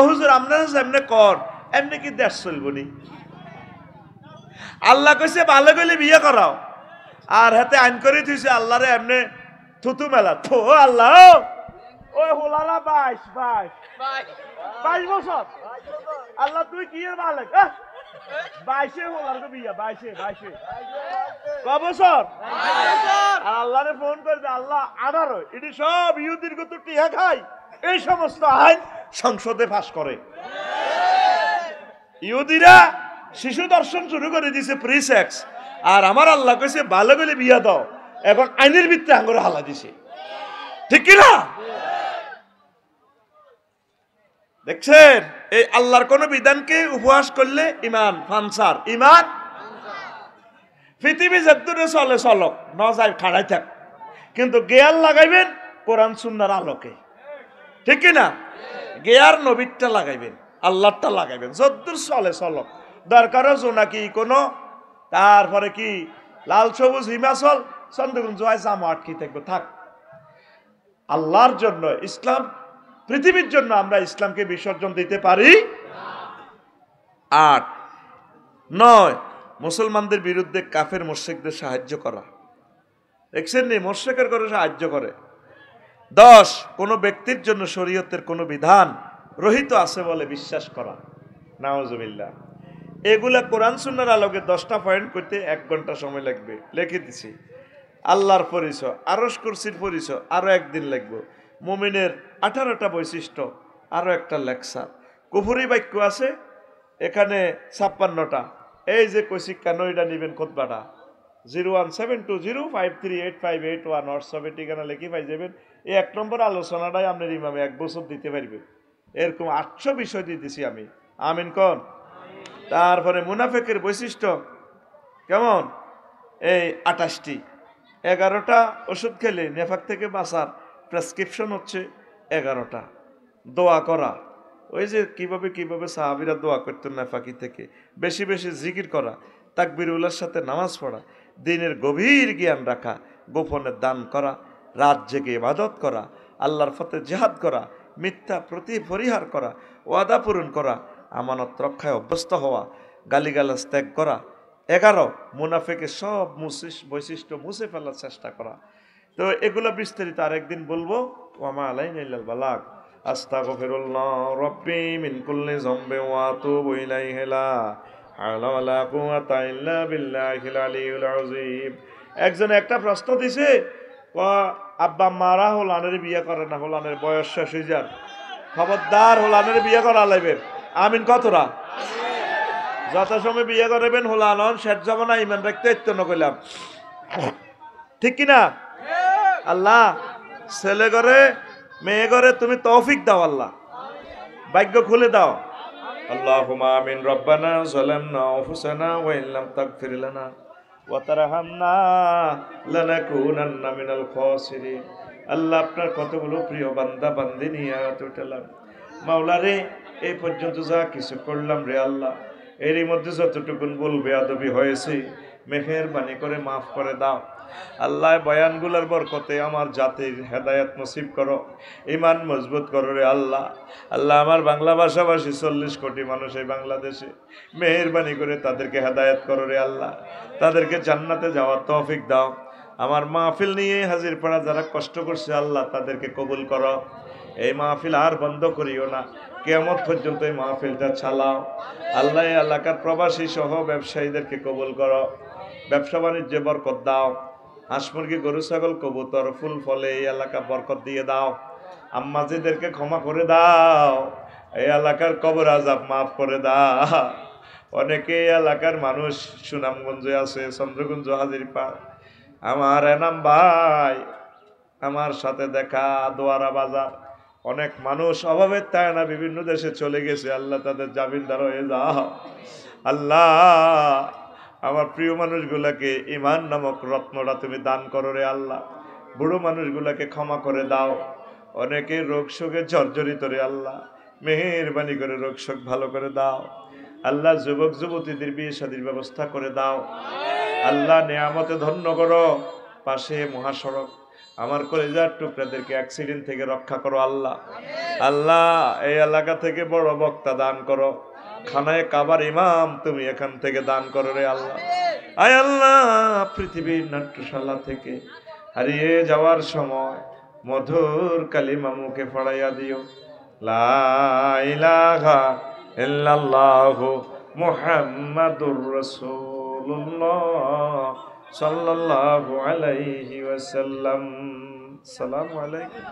হুজুর আপনারা যেমনে কর এমনি কি দেশ চলবনি? আল্লাহ কইছে ভালো গেলে বিয়ে করাও, আর হাতে আইন করে দিয়েছে আল্লাহরে এমনি থুতু মেলা। থো আল্লাহ ওই হোলালা 22 বছর আল্লাহ তুই কি এর মালিক? 22 হোলার বিয়া 22 ক বছর? আর আল্লাহরে ফোন করে দে আল্লাহ 18। এটি সব ইহুদির কত টিহা খায়, এই সমস্ত আইন সংসদে পাস করে। ইহুদিরা শিশু দর্শন শুরু করে দিছে, প্রি সেক্স। আর আমার আল্লাহ কইছে ভালো গেলে বিয়া দাও, এখন আইনের ভিত্তিতে আঙ্গুরে হালা দিছে, ঠিক কিনা? দেখছেন এই আল্লাহর কোন বিধানকে উপহাস করলে ইমান ফানসার, ইমান পৃথিবী যতদূরে চলে চলক, ন যায় খাড়াই থাক, কিন্তু গেয়ার লাগাইবেন কোরআন সুন্নাহর আলোকে, ঠিক কিনা? গেয়ার নবীরটা লাগাইবেন, আল্লাহরটা লাগাইবেন, যতদূর চলে চলক। দরকারও জোনাকি কোনো, তারপরে কি লাল সবুজ হিমাচল চন্দ্রগুঞ্জ জামা আটকি থাকবে, থাক। আল্লাহর জন্য ইসলাম, পৃথিবীর জন্য আমরা ইসলামকে বিসর্জন দিতে পারি। 8 9 মুসলমানদের বিরুদ্ধে কাফের মুশরিকদের সাহায্য করা। দেখছেন নি মুশরিকের করে সাহায্য করে। 10 কোন ব্যক্তির জন্য শরীয়তের কোন বিধান রহিত আছে বলে বিশ্বাস করা। নাউজুবিল্লাহ। এগুলা কোরআন সুন্নাহর আলোকে 10টা পয়েন্ট করতে 1 ঘন্টা সময় লাগবে, লিখে দিছি। আল্লাহর পরিচয়, আরশ কুরসির পরিচয় আরো একদিন লাগবে। মুমিনের 18টা বৈশিষ্ট্য আরো একটা লেকচার। কুফরি বাক্য আছে এখানে 56টা। এই যে কইছি কেন এটা নিবেন খুতবাটা 01720538581 হোয়াটসঅ্যাপে ঠিকানা লিখে পাই যাবেন। এই 1 নম্বর আলোচনাটাই আপনার ইমামে 1 বছর দিতে পারবে, এরকম 800 বিষয় দিয়ে দিছি আমি। আমিন কোন? তারপরে মুনাফিকের বৈশিষ্ট্য কেমন? এই 28টি, 11টা ওষুধ খেলে নেফাক থেকে বাঁচার প্রেসক্রিপশন হচ্ছে 11টা। দোয়া করা, ওই যে কিভাবে সাহাবীরা দোয়া করতেন নেফাকি থেকে, বেশি বেশি জিকির করা, তাকবীরুল্লাহর সাথে নামাজ পড়া, দিনের গভীর জ্ঞান রাখা, গোপনে দান করা, রাত জেগে ইবাদত করা, আল্লাহর পথে জিহাদ করা, মিথ্যা পরিহার করা, ওয়াদা পূরণ করা, আমানত রক্ষায় অভ্যস্ত হওয়া, গালিগালাজ ত্যাগ করা। 11 মুনাফিকের সব বৈশিষ্ট্য মুছে ফেলার চেষ্টা করা। তো এগুলো বিস্তারিত আরেকদিন বলবো। ওয়ামা আলাইনা ইল্লাল বালাগ। আস্তাগফিরুল্লাহ রাব্বি মিন কুল্লি যামবি ওয়া আতুবু ইলাইহি লা হাওলা ওয়ালা কুওয়াতা ইল্লা বিল্লাহিল আলিয়্যিল আযীম। একজন একটা প্রশ্ন দিছে, আব্বা মারা হোলানের বিয়ে করে না, হোলানের বয়স শেষ হয়ে যান, খবরদার হোলানের বিয়ে করা লাগবে। আমিন কতরা? যত সময় বিয়ে করবেন হোলানন শেষ যাব না, ইমান রাখতে ইত্তন কইলাম, ঠিক কিনা? আল্লাহ ছেলে করে মেয়ে করে তুমি তৌফিক দাও, আল্লাহ ভাগ্য খুলে দাও। আল্লাহুম্মা আমিন। রব্বানা যালামনা আনফুসানা ওয়া ইল্লাম তাগফির লানা ওয়া তারহামনা লানাকুনান্না মিনাল খাসিরিন। আল্লাহ আপনার কতগুলো প্রিয় বান্দা বান্দি নিয়ে আয়াত উঠালাম। মাওলা রে, এই পর্যন্ত যা কিছু করলাম রে আল্লাহ, এরই মধ্যে যতটুকুন ভুল বেয়াদবি হয়েছে মেহেরবানি করে মাফ করে দাও। আল্লাহ বয়ানগুলোর বরকতে আমার জাতির হেদায়েত নসিব করো, ঈমান মজবুত করো রে আল্লাহ। আল্লাহ আমার বাংলা ভাষাভাষী 40 কোটি মানুষ এই বাংলাদেশে, মেহেরবানি করে তাদেরকে হেদায়েত করো রে আল্লাহ, তাদেরকে জান্নাতে যাওয়ার তৌফিক দাও। আমার মাহফিল নিয়ে হাজির পাড়া যারা কষ্ট করছে আল্লাহ তাদেরকে কবুল করো। এই মাহফিল আর বন্ধ করিও না, কিয়ামত পর্যন্ত এই মাহফিলটা চালাও। আল্লাহ এই এলাকার প্রবাসী সহ ব্যবসায়ীদেরকে কবুল করো, ব্যবসা বাণিজ্যে বরকত দাও। হাঁস মুরগি গরু ছাগল কবুতর ফুল ফলে এই এলাকা বরকত দিয়ে দাও। আম্মাজিদেরকে ক্ষমা করে দাও, এই এলাকার কবর আযাব মাফ করে দাও। অনেকে এই এলাকার মানুষ সুনামগঞ্জে আছে, চন্দ্রগঞ্জ হাজিরপাড়। আমার এনাম ভাই আমার সাথে দেখা দোয়ারা বাজার, অনেক মানুষ অভাবের তাই না বিভিন্ন দেশে চলে গেছে, আল্লাহ তাদের জামিনদার হয়ে যাও। আল্লাহ আমার প্রিয় মানুষগুলাকে ঈমান নামক রত্নটা তুমি দান করো রে আল্লাহ। বুড়ো মানুষগুলাকে ক্ষমা করে দাও, অনেকে রোগ শোকে জর্জরিত রে আল্লাহ, মেহেরবানি করে রোগ শোক ভালো করে দাও। আল্লাহ যুবক যুবতীদের বিয়ে শাদীর ব্যবস্থা করে দাও। আল্লাহ নেয়ামতে ধন্য করো। পাশে মহাসড়ক, আমার কলেজার টুকরাদেরকে অ্যাক্সিডেন্ট থেকে রক্ষা করো আল্লাহ। আল্লাহ এই এলাকা থেকে বড় বক্তা দান করো, খানায় কাবার ইমাম তুমি এখান থেকে দান করো রে আল্লাহ। আয় আল্লাহ পৃথিবীর নাট্যশালা থেকে হারিয়ে যাওয়ার সময় মধুর কালিমা মুখে পড়াইয়া দিও, লা ইলাহা ইল্লাল্লাহু মুহাম্মাদুর রাসূলুল্লাহ সাল্লাল্লাহু আলাইহি ওয়াসাল্লাম। আসসালামু আলাইকুম।